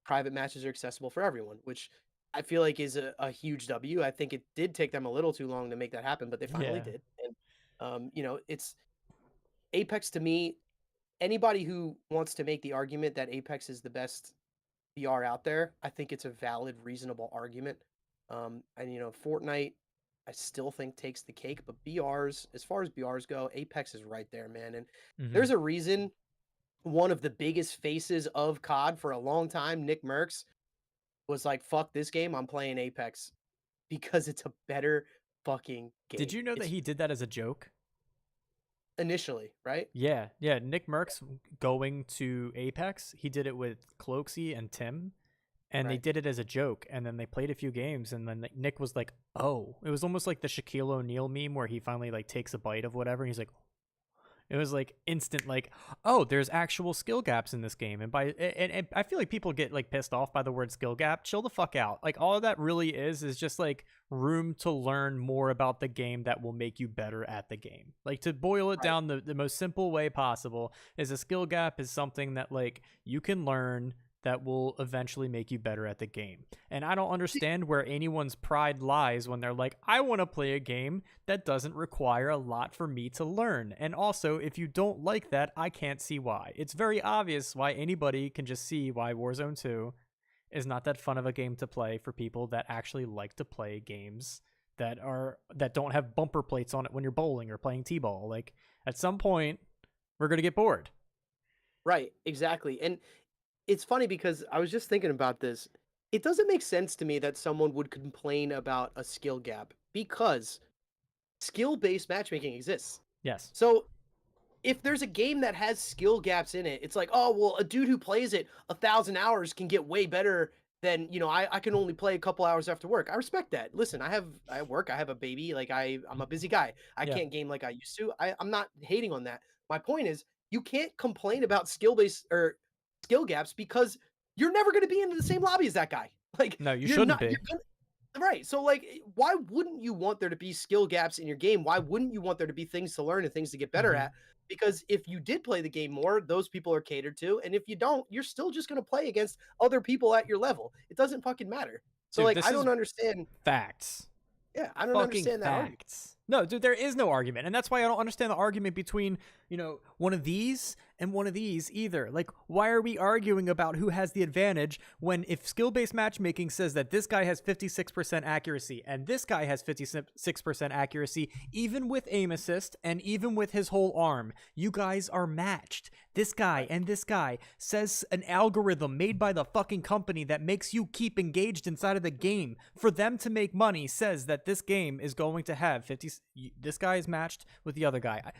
private matches are accessible for everyone, which I feel like is a huge W. I think it did take them a little too long to make that happen, but they finally Yeah. did. And you know, it's Apex to me. Anybody who wants to make the argument that Apex is the best VR out there, I think it's a valid, reasonable argument. And you know, Fortnite, I still think takes the cake, but BRs, as far as BRs go, Apex is right there, man. And Hmm. there's a reason one of the biggest faces of COD for a long time, Nick Merckx, was like, "Fuck this game, I'm playing Apex because it's a better fucking Did game." you know that It's he did that as a joke? initially, right? Yeah, yeah. Nick Merckx going to Apex, he did it with Cloaksy and Tim, and they Right. did it as a joke. And then they played a few games, and then Nick was like, "Oh," it was almost like the Shaquille O'Neal meme where he finally like takes a bite of whatever. And he's like, it was like instant, like, oh, there's actual skill gaps in this game, and I feel like people get like pissed off by the word skill gap. Chill the fuck out. Like all that really is just like room to learn more about the game that will make you better at the game. Like to boil it Right. down, the most simple way possible is a skill gap is something that like you can learn that will eventually make you better at the game. And I don't understand where anyone's pride lies when they're like, I want to play a game that doesn't require a lot for me to learn. And also, if you don't like that, I can't see why. It's very obvious why anybody can just see why Warzone 2 is not that fun of a game to play for people that actually like to play games that don't have bumper plates on it when you're bowling or playing T-ball. Like at some point, we're going to get bored. Right, exactly. And it's funny because I was just thinking about this. It doesn't make sense to me that someone would complain about a skill gap because skill-based matchmaking exists. Yes. So if there's a game that has skill gaps in it, it's like, oh well, a dude who plays it 1,000 hours can get way better than I can only play a couple hours after work. I respect that. Listen, I work, I have a baby, like I'm a busy guy. I Yeah. can't game like I used to. I'm not hating on that. My point is you can't complain about skill based or skill gaps because you're never gonna be in the same lobby as that guy. Like No, you you're shouldn't not be. right. So like why wouldn't you want there to be skill gaps in your game? Why wouldn't you want there to be things to learn and things to get better Mhm. at? Because if you did play the game more, those people are catered to, and if you don't, you're still just going to play against other people at your level. It doesn't fucking matter. So Dude, like this I is don't understand. facts. Yeah, I don't Fucking understand that argument. facts. No, dude, there is no argument. And that's why I don't understand the argument between, one of these and one of these either. Like, why are we arguing about who has the advantage when if skill-based matchmaking says that this guy has 56% accuracy and this guy has 56% accuracy, even with aim assist and even with his whole arm, you guys are matched. This guy and this guy says an algorithm made by the fucking company that makes you keep engaged inside of the game for them to make money says that this game is going to have 50. This guy is matched with the other guy.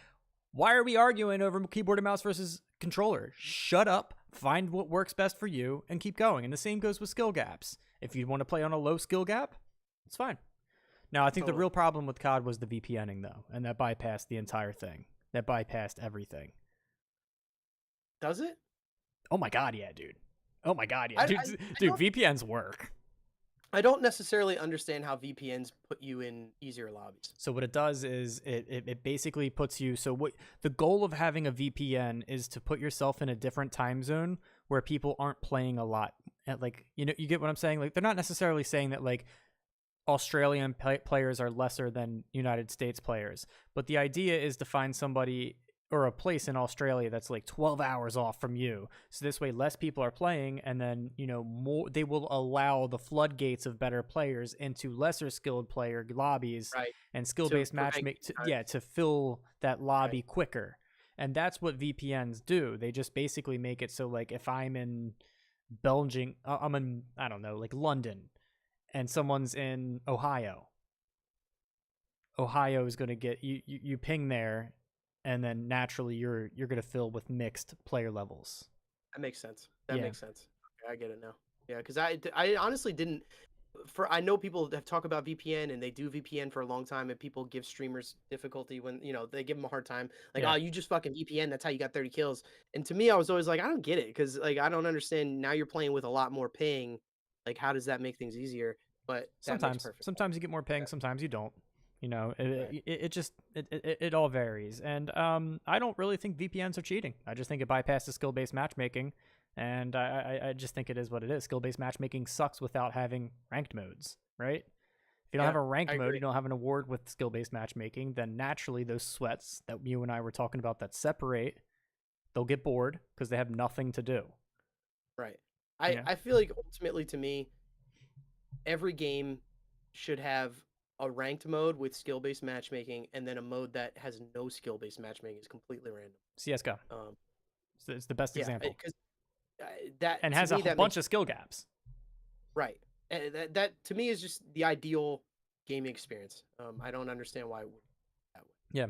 Why are we arguing over keyboard and mouse versus controller? Shut up, find what works best for you, and keep going. And the same goes with skill gaps. If you want to play on a low skill gap, it's fine. Now, I think the Totally. real problem with COD was the VPNing, though, and that bypassed the entire thing. That bypassed everything. Does it? Oh my god, yeah, dude. Oh my god, yeah, I, dude. I, I Dude, don't VPNs work. I don't necessarily understand how VPNs put you in easier lobbies. So what it does is it basically puts you. So what the goal of having a VPN is to put yourself in a different time zone where people aren't playing a lot. At like you get what I'm saying. Like they're not necessarily saying that like Australian players are lesser than United States players, but the idea is to find somebody or a place in Australia that's like 12 hours off from you. So this way less people are playing and then, more they will allow the floodgates of better players into lesser skilled player lobbies Right. and To skill-based prevent matchmaking queue times. to fill that lobby Right. quicker. And that's what VPNs do. They just basically make it so like if I'm in Belgium, I'm in I don't know, like London, and someone's in Ohio. Ohio is going to get you ping there, and then naturally you're going to fill with mixed player levels. That makes sense. That Yeah. makes sense. Okay, I get it now. Yeah, because I honestly didn't. I know people have talked about VPN and they do VPN for a long time, and people give streamers difficulty when they give them a hard time. Like, Yeah. oh, you just fucking VPN. That's how you got 30 kills. And to me, I was always like, I don't get it because like I don't understand. Now you're playing with a lot more ping. Like, how does that make things easier? But that makes perfect. Sometimes you get more ping, Yeah. sometimes you don't. Right. It all varies, and I don't really think VPNs are cheating. I just think it bypasses skill-based matchmaking, and I just think it is what it is. Skill-based matchmaking sucks without having ranked modes, right? If you don't have a ranked I mode, agree. you don't have an award with skill-based matchmaking, then naturally those sweats that you and I were talking about that separate, they'll get bored because they have nothing to do. Right. Yeah. I feel like ultimately to me, every game should have a ranked mode with skill-based matchmaking, and then a mode that has no skill-based matchmaking is completely random. CS:GO. Um, It's the best yeah, example. because that And to has a me that bunch makes of skill gaps. right. That to me is just the ideal gaming experience. I don't understand why it would be that way. Yeah.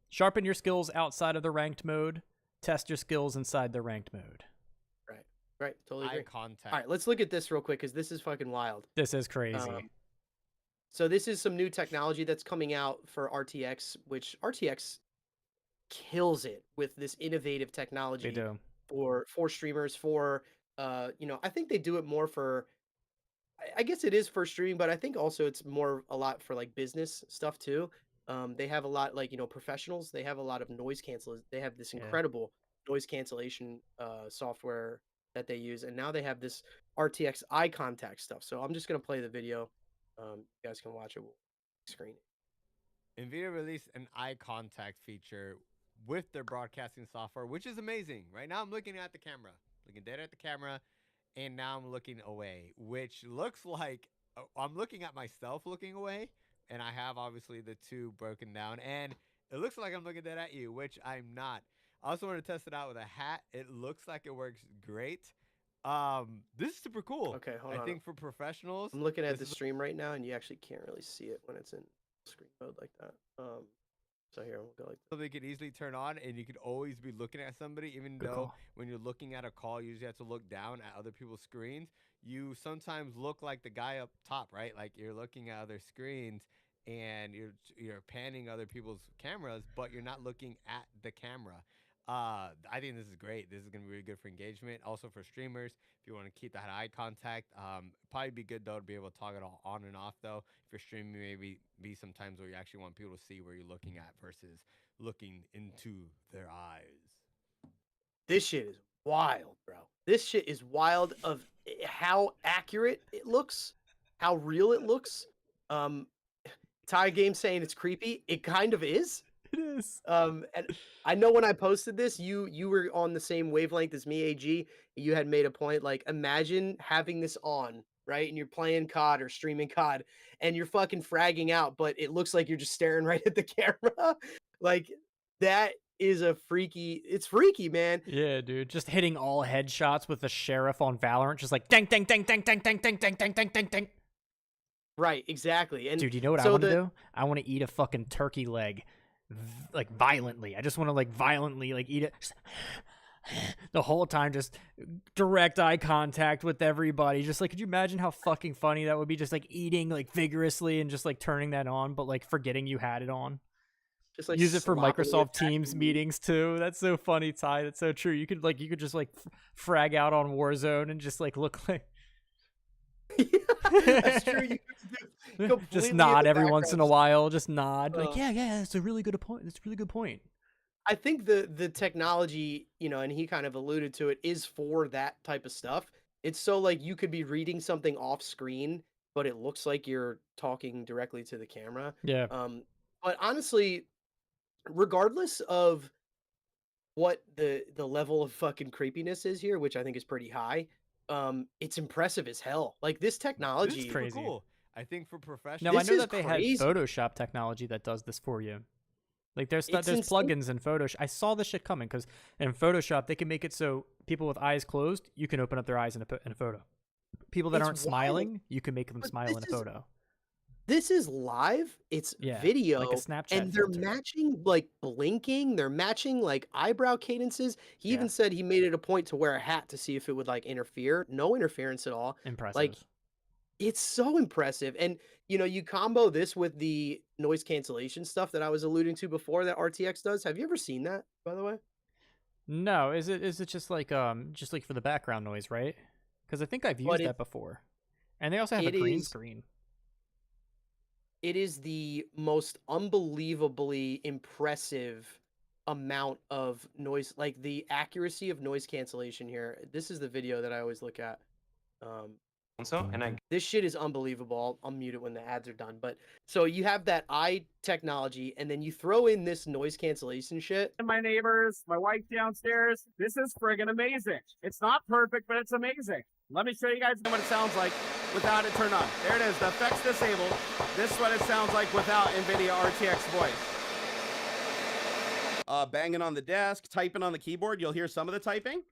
Sharpen your skills outside of the ranked mode. Test your skills inside the ranked mode. Right. Totally agree. Eye contact. All right, let's look at this real quick because this is fucking wild. This is crazy. So this is some new technology that's coming out for RTX, which RTX kills it with this innovative technology They do. for streamers. I think they do it more for. I guess it is for streaming, but I think also it's more a lot for like business stuff too. They have a lot like professionals. They have a lot of noise cancelers. They have this Yeah. incredible noise cancellation software that they use, and now they have this RTX eye contact stuff. So I'm just gonna play the video. You guys can watch it. We'll screen it. NVIDIA released an eye contact feature with their broadcasting software, which is amazing. Right now, I'm looking at the camera, looking dead at the camera, and now I'm looking away, which looks like I'm looking at myself looking away, and I have obviously the two broken down, and it looks like I'm looking dead at you, which I'm not. I also want to test it out with a hat. It looks like it works great. This is super cool. Okay, hold I on. think for professionals, I'm looking at this the is stream right now, and you actually can't really see it when it's in screen mode like that. So here we'll go like this. something you could easily turn on, and you could always be looking at somebody, even Good though call. when you're looking at a call, you usually have to look down at other people's screens. You sometimes look like the guy up top, right? Like you're looking at other screens and you're panning other people's cameras, but you're not looking at the camera. I think this is great. This is gonna be really good for engagement, also for streamers. If you want to keep that eye contact, probably be good though to be able to toggle it all on and off though. If you're streaming, maybe be sometimes where you actually want people to see where you're looking at versus looking into their eyes. This shit is wild, bro. This shit is wild of how accurate it looks, how real it looks. Ty Game saying it's creepy. It kind of is. It is. And I know when I posted this, you were on the same wavelength as me, AG. You had made a point like imagine having this on, right? And you're playing COD or streaming COD and you're fucking fragging out, but it looks like you're just staring right at the camera. Like that is it's freaky, man. Yeah, dude. Just hitting all headshots with the sheriff on Valorant, just like dang, dang, dang, dang, dang, dang, dang, dang, dang, dang, dang, dang. Right, exactly. And Dude, you know what I so want to do? I want to eat a fucking turkey leg, like violently. I just want to like violently like eat it the whole time, just direct eye contact with everybody. Just like, could you imagine how fucking funny that would be? Just like eating like vigorously and just like turning that on, but like forgetting you had it on. just like Use it for sloppily Microsoft attacking Teams you. meetings too. That's so funny, Ty. That's so true. You could just like frag out on Warzone and just like look like That's true. You could do completely just in nod the every once in a background. while. Just nod. Like, Uh, yeah, that's a really good point. That's a really good point. I think the technology, and he kind of alluded to it, is for that type of stuff. It's so like you could be reading something off screen, but it looks like you're talking directly to the camera. Yeah. But honestly, regardless of what the level of fucking creepiness is here, which I think is pretty high, it's impressive as hell. Like this This technology, is crazy. super cool. I think for Now professionals, I This know is that they crazy. had Photoshop technology that does this for you. Like there's It's there's insane. plugins in Photoshop. I saw this shit coming because in Photoshop they can make it so people with eyes closed, you can open up their eyes in a photo. people that It's aren't wild. smiling, you can make them But smile in a photo. this is live, it's Yeah, video, like a Snapchat and they're filter. matching, like, blinking, they're matching, like, eyebrow cadences. He Yeah. even said he made it a point to wear a hat to see if it would, like, interfere. No interference at all. Like, Impressive. it's so impressive, and, you know, you combo this with the noise cancellation stuff that I was alluding to before that RTX does. Have you ever seen that, by the way? No, is it just like for the background noise, right? Because I think I've But used that before. And they also have a it green is screen. it is the most unbelievably impressive amount of noise, like the accuracy of noise cancellation here. This is the video that I always look at. This shit is unbelievable. I'll mute it when the ads are done. But so you have that eye technology, and then you throw in this noise cancellation shit. And my neighbors, my wife downstairs. This is friggin' amazing. It's not perfect, but it's amazing. Let me show you guys what it sounds like without it turned on. There it is, the effects disabled. This is what it sounds like without NVIDIA RTX voice. Banging on the desk, typing on the keyboard, you'll hear some of the typing.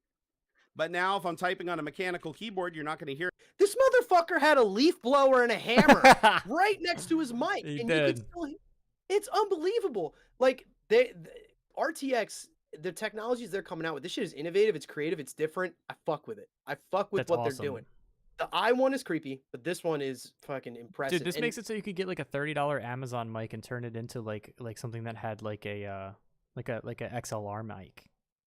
But now if I'm typing on a mechanical keyboard, you're not going to hear. This motherfucker had a leaf blower and a hammer right next to his mic. He and did. You could still hear. It's unbelievable. Like, the RTX, the technologies they're coming out with, this shit is innovative, it's creative, it's different. I fuck with it. I fuck with That's what awesome. they're doing. The eye one is creepy, but this one is fucking impressive. Dude, this makes it so you could get like a $30 Amazon mic and turn it into like something that had like a XLR mic.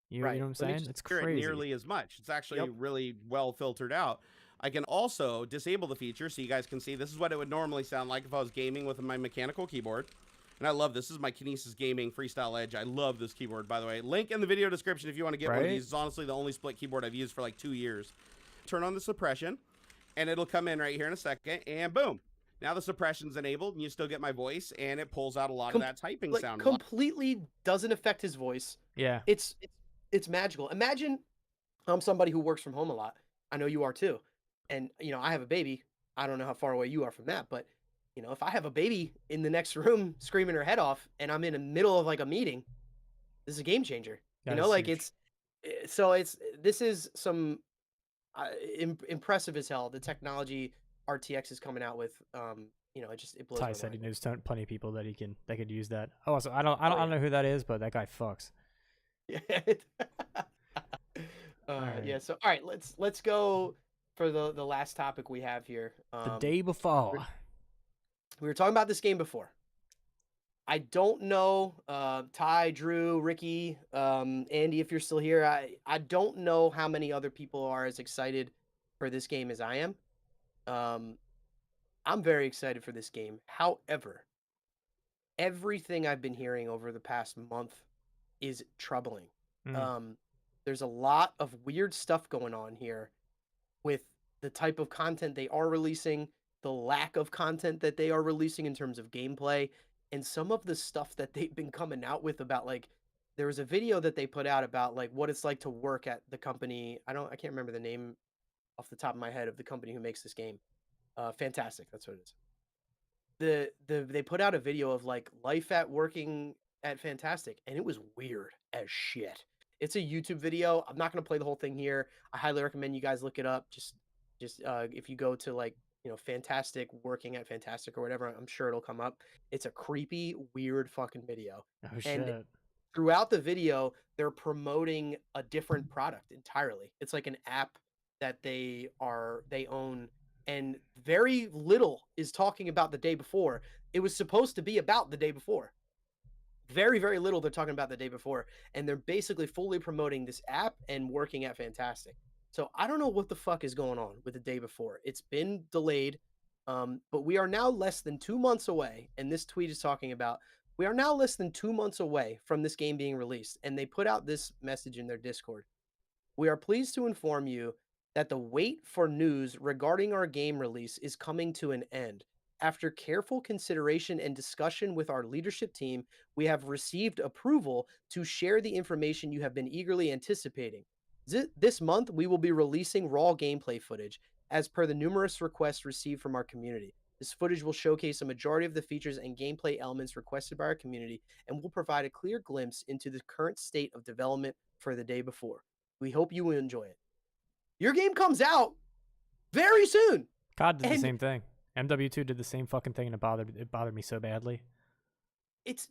You know what I'm Let me saying? just It's hear it crazy. nearly as much. It's actually Yep. really well filtered out. I can also disable the feature so you guys can see this is what it would normally sound like if I was gaming with my mechanical keyboard. And I love this. This is my Kinesis Gaming Freestyle Edge. I love this keyboard, by the way. Link in the video description if you want to get one of Right? these. It's honestly the only split keyboard I've used for like 2 years. Turn on the suppression, and it'll come in right here in a second, and boom. Now the suppression's enabled, and you still get my voice, and it pulls out a lot of that typing like, sound. completely doesn't affect his voice. Yeah. It's magical. Imagine I'm somebody who works from home a lot. I know you are too. And, you know, I have a baby. I don't know how far away you are from that, but, you know, if I have a baby in the next room screaming her head off and I'm in the middle of like a meeting, this is a game changer. That You know, is like huge. this is some impressive as hell. The technology RTX is coming out with, you know, it blows my Ty said he mind. knows plenty of people that could use that. Oh, so I don't know who that is, but that guy fucks. Yeah. Alright. Yeah. So, all right, let's go for the last topic we have here. The day before. We were talking about this game before. I don't know, Ty, Drew, Ricky, Andy, if you're still here. I don't know how many other people are as excited for this game as I am. I'm very excited for this game. However, everything I've been hearing over the past month is troubling. There's a lot of weird stuff going on here with the type of content they are releasing, the lack of content that they are releasing in terms of gameplay, and some of the stuff that they've been coming out with about, like, there was a video that they put out about like what it's like to work at the company. I can't remember the name off the top of my head of the company who makes this game. Fantastic, that's what it is. They put out a video of like life at working at Fantastic, and it was weird as shit. It's a YouTube video. I'm not going to play the whole thing here. I highly recommend you guys look it up. Just if you go to, like, you know, Fantastic working at Fantastic or whatever, I'm sure it'll come up. It's a creepy, weird fucking video. Oh shit. Throughout the video, they're promoting a different product entirely. It's like an app that they own, and very little is talking about the day before. It was supposed to be about the day before. Very, very little they're talking about the day before, and they're basically fully promoting this app and working at Fantastic. So I don't know what the fuck is going on with the day before. It's been delayed, but we are now less than 2 months away, and this tweet is talking about we are now less than 2 months away from this game being released, and they put out this message in their Discord. We are pleased to inform you that the wait for news regarding our game release is coming to an end. After careful consideration and discussion with our leadership team, we have received approval to share the information you have been eagerly anticipating. This month, we will be releasing raw gameplay footage, as per the numerous requests received from our community. This footage will showcase a majority of the features and gameplay elements requested by our community and will provide a clear glimpse into the current state of development for the day before. We hope you will enjoy it. Your game comes out very soon. COD did the And same thing. MW2 did the same fucking thing, and it bothered me so badly.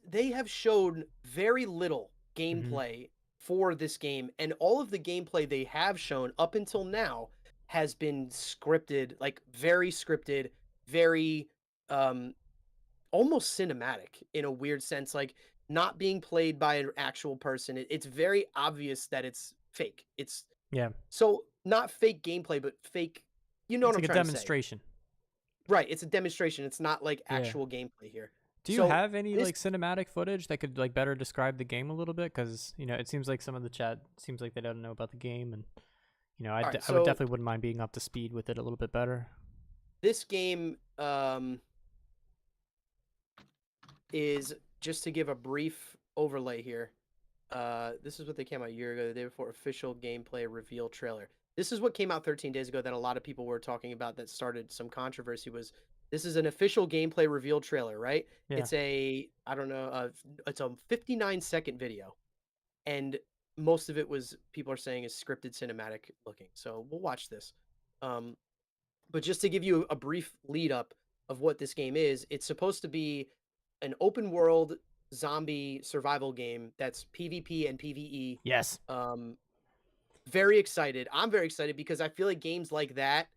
they have shown very little Mm-hmm. gameplay for this game, and all of the gameplay they have shown up until now has been scripted, like very scripted, very almost cinematic in a weird sense, like not being played by an actual person. It's very obvious that it's fake. It's Yeah, so not fake gameplay, but fake. You know it's what I'm like a trying to say? demonstration. Right. It's a demonstration. It's not like Yeah. actual gameplay here. Do you So have any this like cinematic footage that could like better describe the game a little bit? Because it seems like some of the chat seems like they don't know about the game, and I all right, I would so definitely wouldn't mind being up to speed with it a little bit better. this game is, just to give a brief overlay here. This is what they came out a year ago, the day before official gameplay reveal trailer. This is what came out 13 days ago that a lot of people were talking about that started some controversy. Was this is an official gameplay reveal trailer, right? Yeah. It's a I don't know, it's a 59-second video, and most of it was people are saying is scripted cinematic looking. So we'll watch this. But just to give you a brief lead up of what this game is, it's supposed to be an open world zombie survival game that's PvP and PvE. Yes. Very excited. I'm very excited because I feel like games like that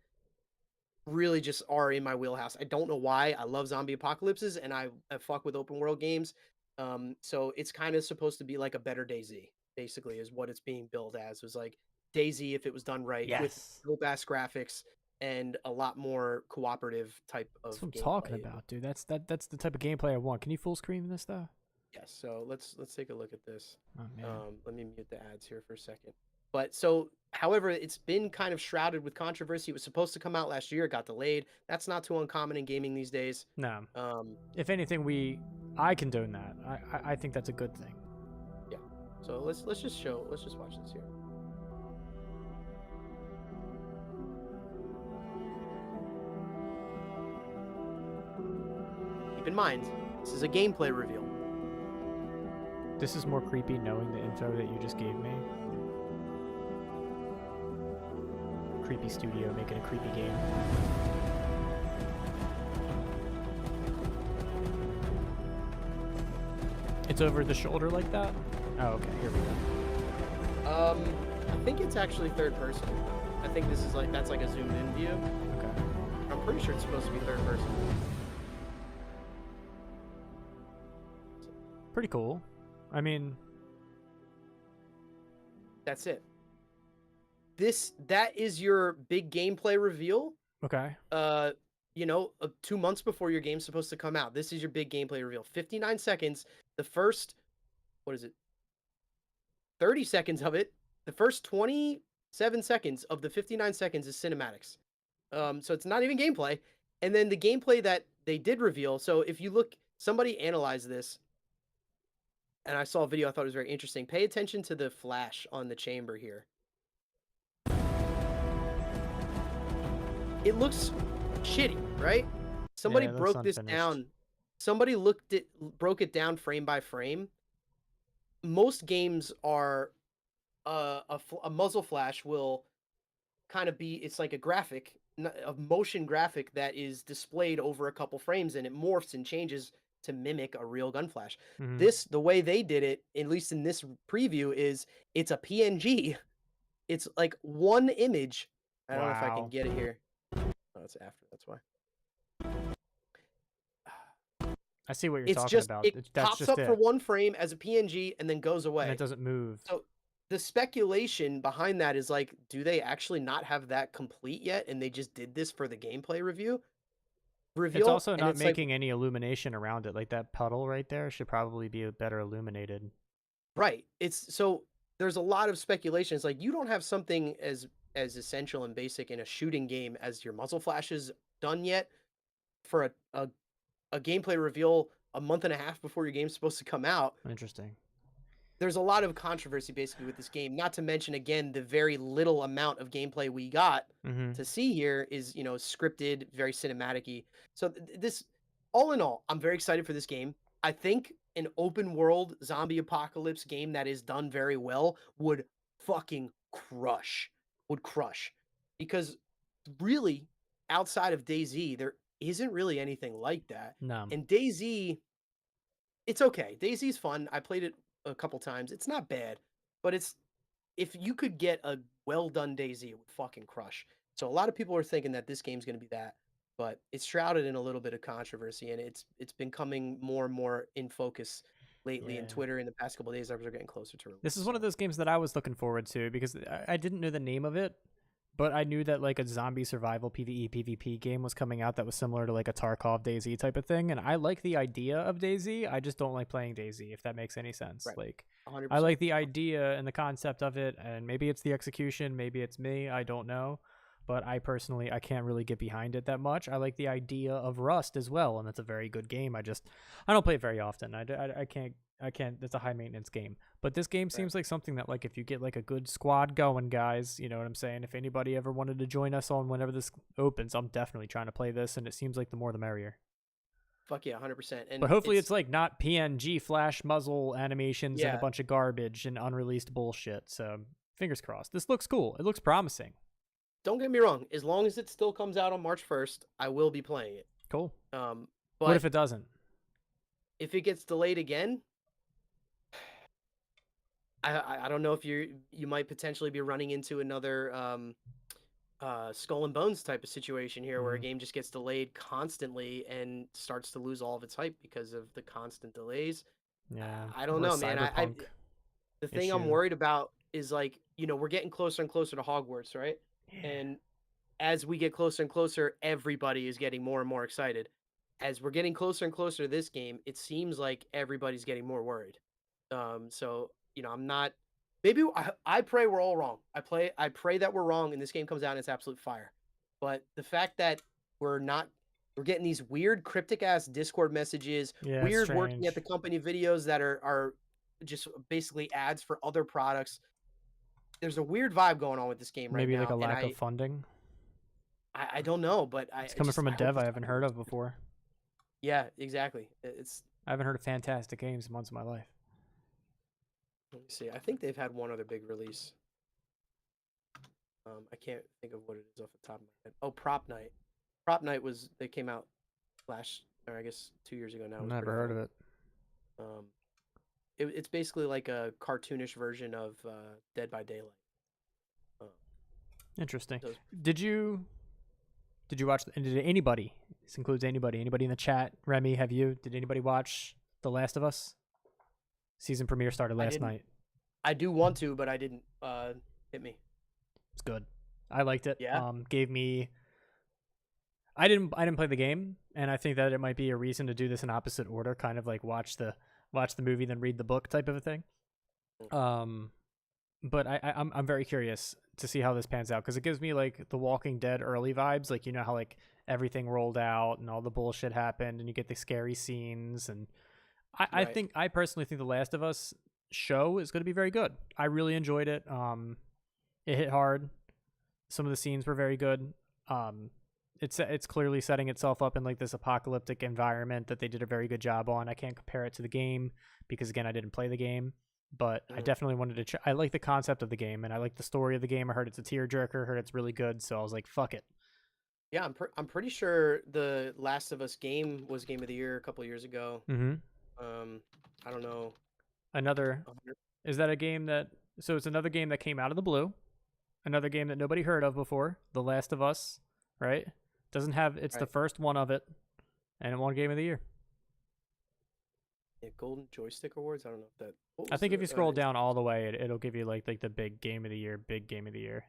really just are in my wheelhouse. I don't know why. I love zombie apocalypses, and I fuck with open world games. So it's kind of supposed to be like a better DayZ, basically, is what it's being billed as. It was like DayZ if it was done right, with Yes. dope ass graphics and a lot more cooperative type of That's what I'm gameplay. talking about, dude. That's the type of gameplay I want. Can you full screen this though? Yes. So let's take a look at this. Oh man. Let me mute the ads here for a second. But so, however, it's been kind of shrouded with controversy. It was supposed to come out last year, it got delayed. That's not too uncommon in gaming these days. No. Um, If anything, I condone that. I think that's a good thing. yeah. So let's just watch this here. Keep in mind, this is a gameplay reveal. This is more creepy knowing the info that you just gave me. Creepy studio making a creepy game. It's over the shoulder like that? Oh, okay, here we go. I think it's actually third person. I think this is like, that's like a zoomed in view. Okay. I'm pretty sure it's supposed to be third person. Pretty cool. I mean, That's it. That is your big gameplay reveal. okay. 2 months before your game's supposed to come out. This is your big gameplay reveal. 59 seconds. The first, what is it? 30 seconds of it. The first 27 seconds of the 59 seconds is cinematics. So it's not even gameplay. And then the gameplay that they did reveal. So if you look, somebody analyzed this, and I saw a video I thought was very interesting. Pay attention to the flash on the chamber here. It looks shitty, right? Somebody Yeah, it looks broke this unfinished. down. Somebody broke it down frame by frame. Most games are a muzzle flash will kind of be, it's like a graphic, a motion graphic that is displayed over a couple frames, and it morphs and changes to mimic a real gun flash. Mhm. The way they did it, at least in this preview, is it's a PNG. It's like one image. I don't know if I can Wow. get it here. Oh, it's after. That's why. I see what you're It's talking just about. it That's pops just up it. for one frame as a PNG and then goes And away. it doesn't move. So the speculation behind that is like, do they actually not have that complete yet, and they just did this for the gameplay reveal? It's also and not it's like, making any illumination around it. Like that puddle right there should probably be better illuminated. right. It's so there's a lot of speculation. It's like you don't have something as essential and basic in a shooting game as your muzzle flashes done yet for a gameplay reveal a month and a half before your game's supposed to come out. Interesting. There's a lot of controversy basically with this game. Not to mention, again, the very little amount of gameplay we got Mm-hmm. to see here is, scripted, very cinematic-y. So this, all in all, I'm very excited for this game. I think an open world zombie apocalypse game that is done very well would fucking crush. Would crush. Because really, outside of DayZ, there isn't really anything like that. No. And DayZ, it's okay. DayZ's fun. I played it a couple times. It's not bad, but it's if you could get a well done DayZ, it would fucking crush. So a lot of people are thinking that this game's going to be that, but it's shrouded in a little bit of controversy, and it's been coming more and more in focus lately in Yeah. Twitter in the past couple of days as we're getting closer to release. This is one of those games that I was looking forward to because I didn't know the name of it, but I knew that like a zombie survival PvE PvP game was coming out that was similar to like a Tarkov DayZ type of thing, and I like the idea of DayZ. I just don't like playing DayZ, if that makes any sense. Right. Like 100%. I like the idea and the concept of it, and maybe it's the execution, maybe it's me, I don't know. But I personally, I can't really get behind it that much. I like the idea of Rust as well, and it's a very good game. I don't play it very often. I can't. It's a high maintenance game. But this game seems like something that, like, if you get like a good squad going, guys, you know what I'm saying? If anybody ever wanted to join us on whenever this opens, I'm definitely trying to play this, and it seems like the more the merrier. Fuck yeah, 100%. And But hopefully it's like not PNG flash muzzle animations and Yeah. a bunch of garbage and unreleased bullshit. So fingers crossed. This looks cool. It looks promising. don't get me wrong. As long as it still comes out on March 1st, I will be playing it. Cool. But What if it doesn't? if it gets delayed again, I don't know if you might potentially be running into another Skull and Bones type of situation here where a Mhm. game just gets delayed constantly and starts to lose all of its hype because of the constant delays. Yeah. I don't Or know, man. Cyberpunk The thing I'm issue. worried about is like, we're getting closer and closer to Hogwarts, right? And as we get closer and closer, everybody is getting more and more excited. As we're getting closer and closer to this game, it seems like everybody's getting more worried. So I'm not. Maybe I pray we're all wrong. I pray that we're wrong, and this game comes out and it's absolute fire. But the fact that we're not, we're getting these weird cryptic ass Discord messages, Yeah, it's weird working at strange. the company videos that are just basically ads for other products. There's a weird vibe going on with this game right Maybe now, like a and lack of funding. I don't know, but It's coming from a I hope dev I it's haven't not. heard of before. Yeah, exactly. It's I haven't heard of Fantastic Games in months of my life. Let me see. I think they've had one other big release. I can't think of what it is off the top of my head. Oh, Prop Night. Prop Night they came out or I guess 2 years ago now. It was Never pretty heard fun. of it. It's basically like a cartoonish version of Dead by Daylight. Interesting. So it's- Did you watch? And did anybody? This includes anybody. Anybody in the chat? Remy, have you? Did anybody watch The Last of Us? Season premiere started I last didn't. night. I do want to, but I didn't. Hit me. It's good. I liked it. Yeah? Gave me. I didn't play the game, and I think that it might be a reason to do this in opposite order, kind of like watch the movie then read the book type of a thing. But I'm very curious to see how this pans out because it gives me like the Walking Dead early vibes, like how like everything rolled out and all the bullshit happened, and you get the scary scenes, and Right. I personally think The Last of Us show is going to be very good. I really enjoyed it. It hit hard. Some of the scenes were very good. It's clearly setting itself up in like this apocalyptic environment that they did a very good job on. I can't compare it to the game because again I didn't play the game, but I definitely wanted to. I like the concept of the game and I like the story of the game. I heard it's a tearjerker. Heard it's really good, so I was like, fuck it. Yeah, I'm pretty sure the Last of Us game was Game of the Year a couple years ago. Mm-hmm. I don't know. Another is that a game that so it's another game that came out of the blue, another game that nobody heard of before, The Last of Us, right? Doesn't have it's the Right. first one of it, and it won Game of the Year. Yeah, Golden Joystick Awards. I don't know if that. What I was think if the, you scroll down all the way, it'll give you like the big Game of the Year, big Game of the Year.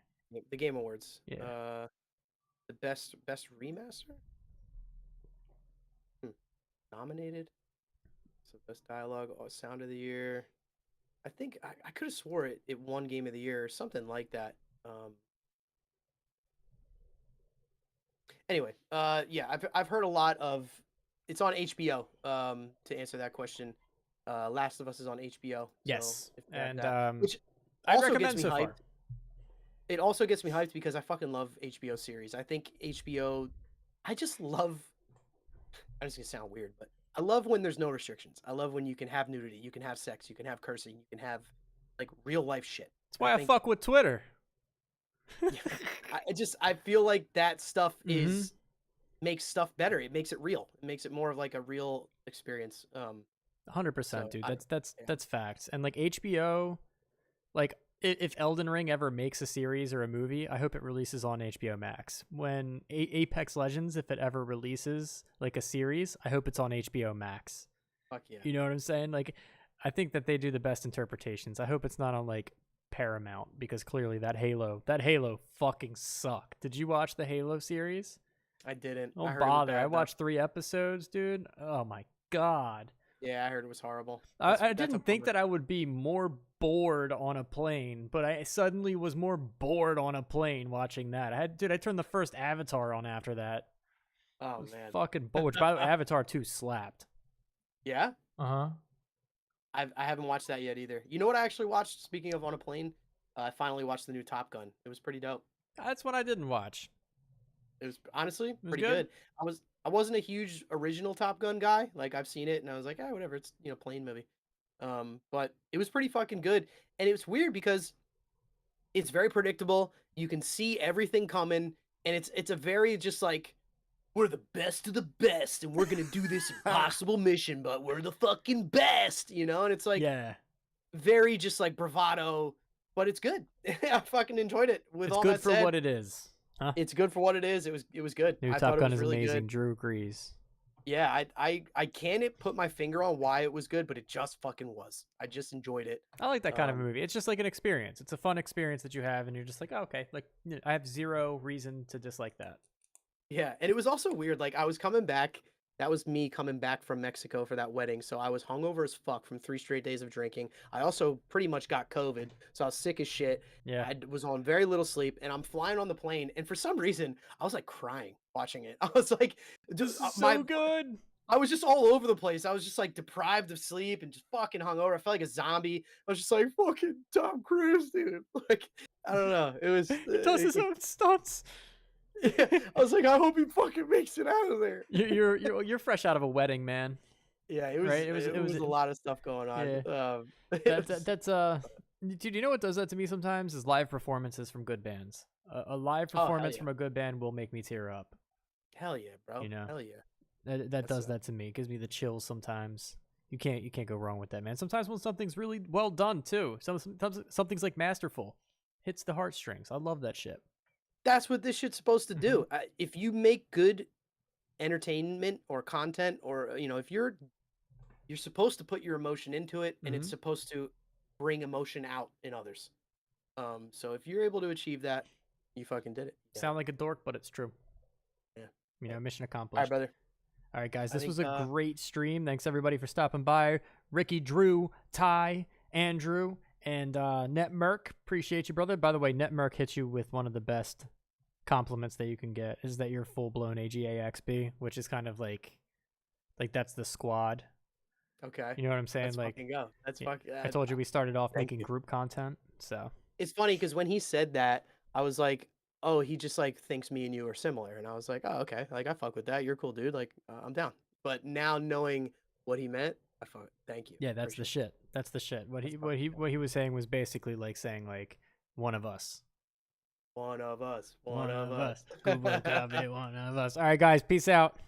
the Game Awards. Yeah. The best remaster. Nominated. So best dialogue, sound of the year. I think I could have swore it won Game of the Year or something like that. Anyway, yeah, I've heard a lot of. It's on HBO. To answer that question, Last of Us is on HBO. Yes, So if you have and that, which I also recommend gets me so hyped. far. It also gets me hyped because I fucking love HBO series. I think HBO. I just love. I'm just gonna sound weird, but I love when there's no restrictions. I love when you can have nudity, you can have sex, you can have cursing, you can have like real life shit. That's why I think- fuck with Twitter. I feel like that stuff Mhm. is makes stuff better. It makes it real. It makes it more of like a real experience. 100%, So dude. I, yeah. That's facts. And like HBO, like if Elden Ring ever makes a series or a movie, I hope it releases on HBO Max. When Apex Legends, if it ever releases like a series, I hope it's on HBO Max. Fuck yeah. You know what I'm saying? Like, I think that they do the best interpretations. I hope it's not on like Paramount, because clearly that Halo fucking sucked. Did you watch the Halo series? I didn't. I Don't heard it was bother. I bad, though. watched 3 episodes, dude. Oh my god. Yeah, I heard it was horrible. I That's a didn't think bummer. that I would be more bored on a plane, but I suddenly was more bored on a plane watching that. I turned the first Avatar on after that. I Oh was man. fucking bored. Which, by the way, Avatar 2 slapped. Yeah, Uh-huh. I haven't watched that yet either. You know what I actually watched? Speaking of on a plane, I finally watched the new Top Gun. It was pretty dope. That's what I didn't watch. It was honestly was pretty good? good. I wasn't a huge original Top Gun guy. Like I've seen it and I was like, whatever. It's plane movie. But it was pretty fucking good. And it was weird because it's very predictable. You can see everything coming, and it's a very just like we're the best of the best, and we're gonna do this impossible mission, but we're the fucking best, And it's like Yeah. very just like bravado, but it's good. I fucking enjoyed it. With It's all good that for said, what it is. Huh? it's good for what it is. It was good. New I Top thought Gun it was is really amazing. good. Drew agrees. Yeah, I can't put my finger on why it was good, but it just fucking was. I just enjoyed it. I like that kind of a Um, movie. It's just like an experience. It's a fun experience that you have, and you're just like, oh, okay. Like, I have zero reason to dislike that. Yeah, and it was also weird. Like I was coming back. That was me coming back from Mexico for that wedding. So I was hungover as fuck from 3 straight days of drinking. I also pretty much got COVID, so I was sick as shit. Yeah. Was on very little sleep, and I'm flying on the plane. And for some reason, I was like crying watching it. I was like, This just is so good. I was just all over the place. I was just like deprived of sleep and just fucking hungover. I felt like a zombie. I was just like fucking Tom Cruise, dude. Like I don't know. It was. He does his own stunts. Yeah, I was like, I hope he fucking makes it out of there. You're fresh out of a wedding, man. Yeah, it was. Right, It was a lot of stuff going on. Yeah. It was- That's dude. You know what does that to me sometimes is live performances from good bands. A live hell performance yeah. from a good band will make me tear up. hell yeah, bro. You know. Hell yeah. That That's does that to me. It gives me the chills sometimes. You can't go wrong with that, man. Sometimes when something's really well done too. Sometimes something's like masterful, hits the heartstrings. I love that shit. That's what this shit's supposed to do. If you make good entertainment or content, or if you're supposed to put your emotion into it, and it's Mhm. supposed to bring emotion out in others. So if you're able to achieve that, you fucking did it. Yeah. Sound like a dork, but it's true. Yeah. Mission All accomplished. right, brother. All right, guys, I this think, was a great stream. Thanks everybody for stopping by. Ricky, Drew, Ty, Andrew, and Net Merc. Appreciate you, brother. By the way, Net Merc hits you with one of the best compliments that you can get, is that you're full blown AGAXB, which is kind of like that's the squad. Okay. You know what I'm saying? Let's like fucking go. That's yeah, fucking. I told you we started off thank making you. group content, so It's funny because when he said that, I was like, oh, he just like thinks me and you are similar, and I was like, oh, okay, like I fuck with that. You're a cool dude. Like I'm down. But now knowing what he meant, I fuck. Thank you. yeah, that's the Appreciate shit. That's the shit. What That's what he was saying was basically like saying like one of us. it. One of us. One of us. Kubo Kabe, one of us. All right, guys, peace out.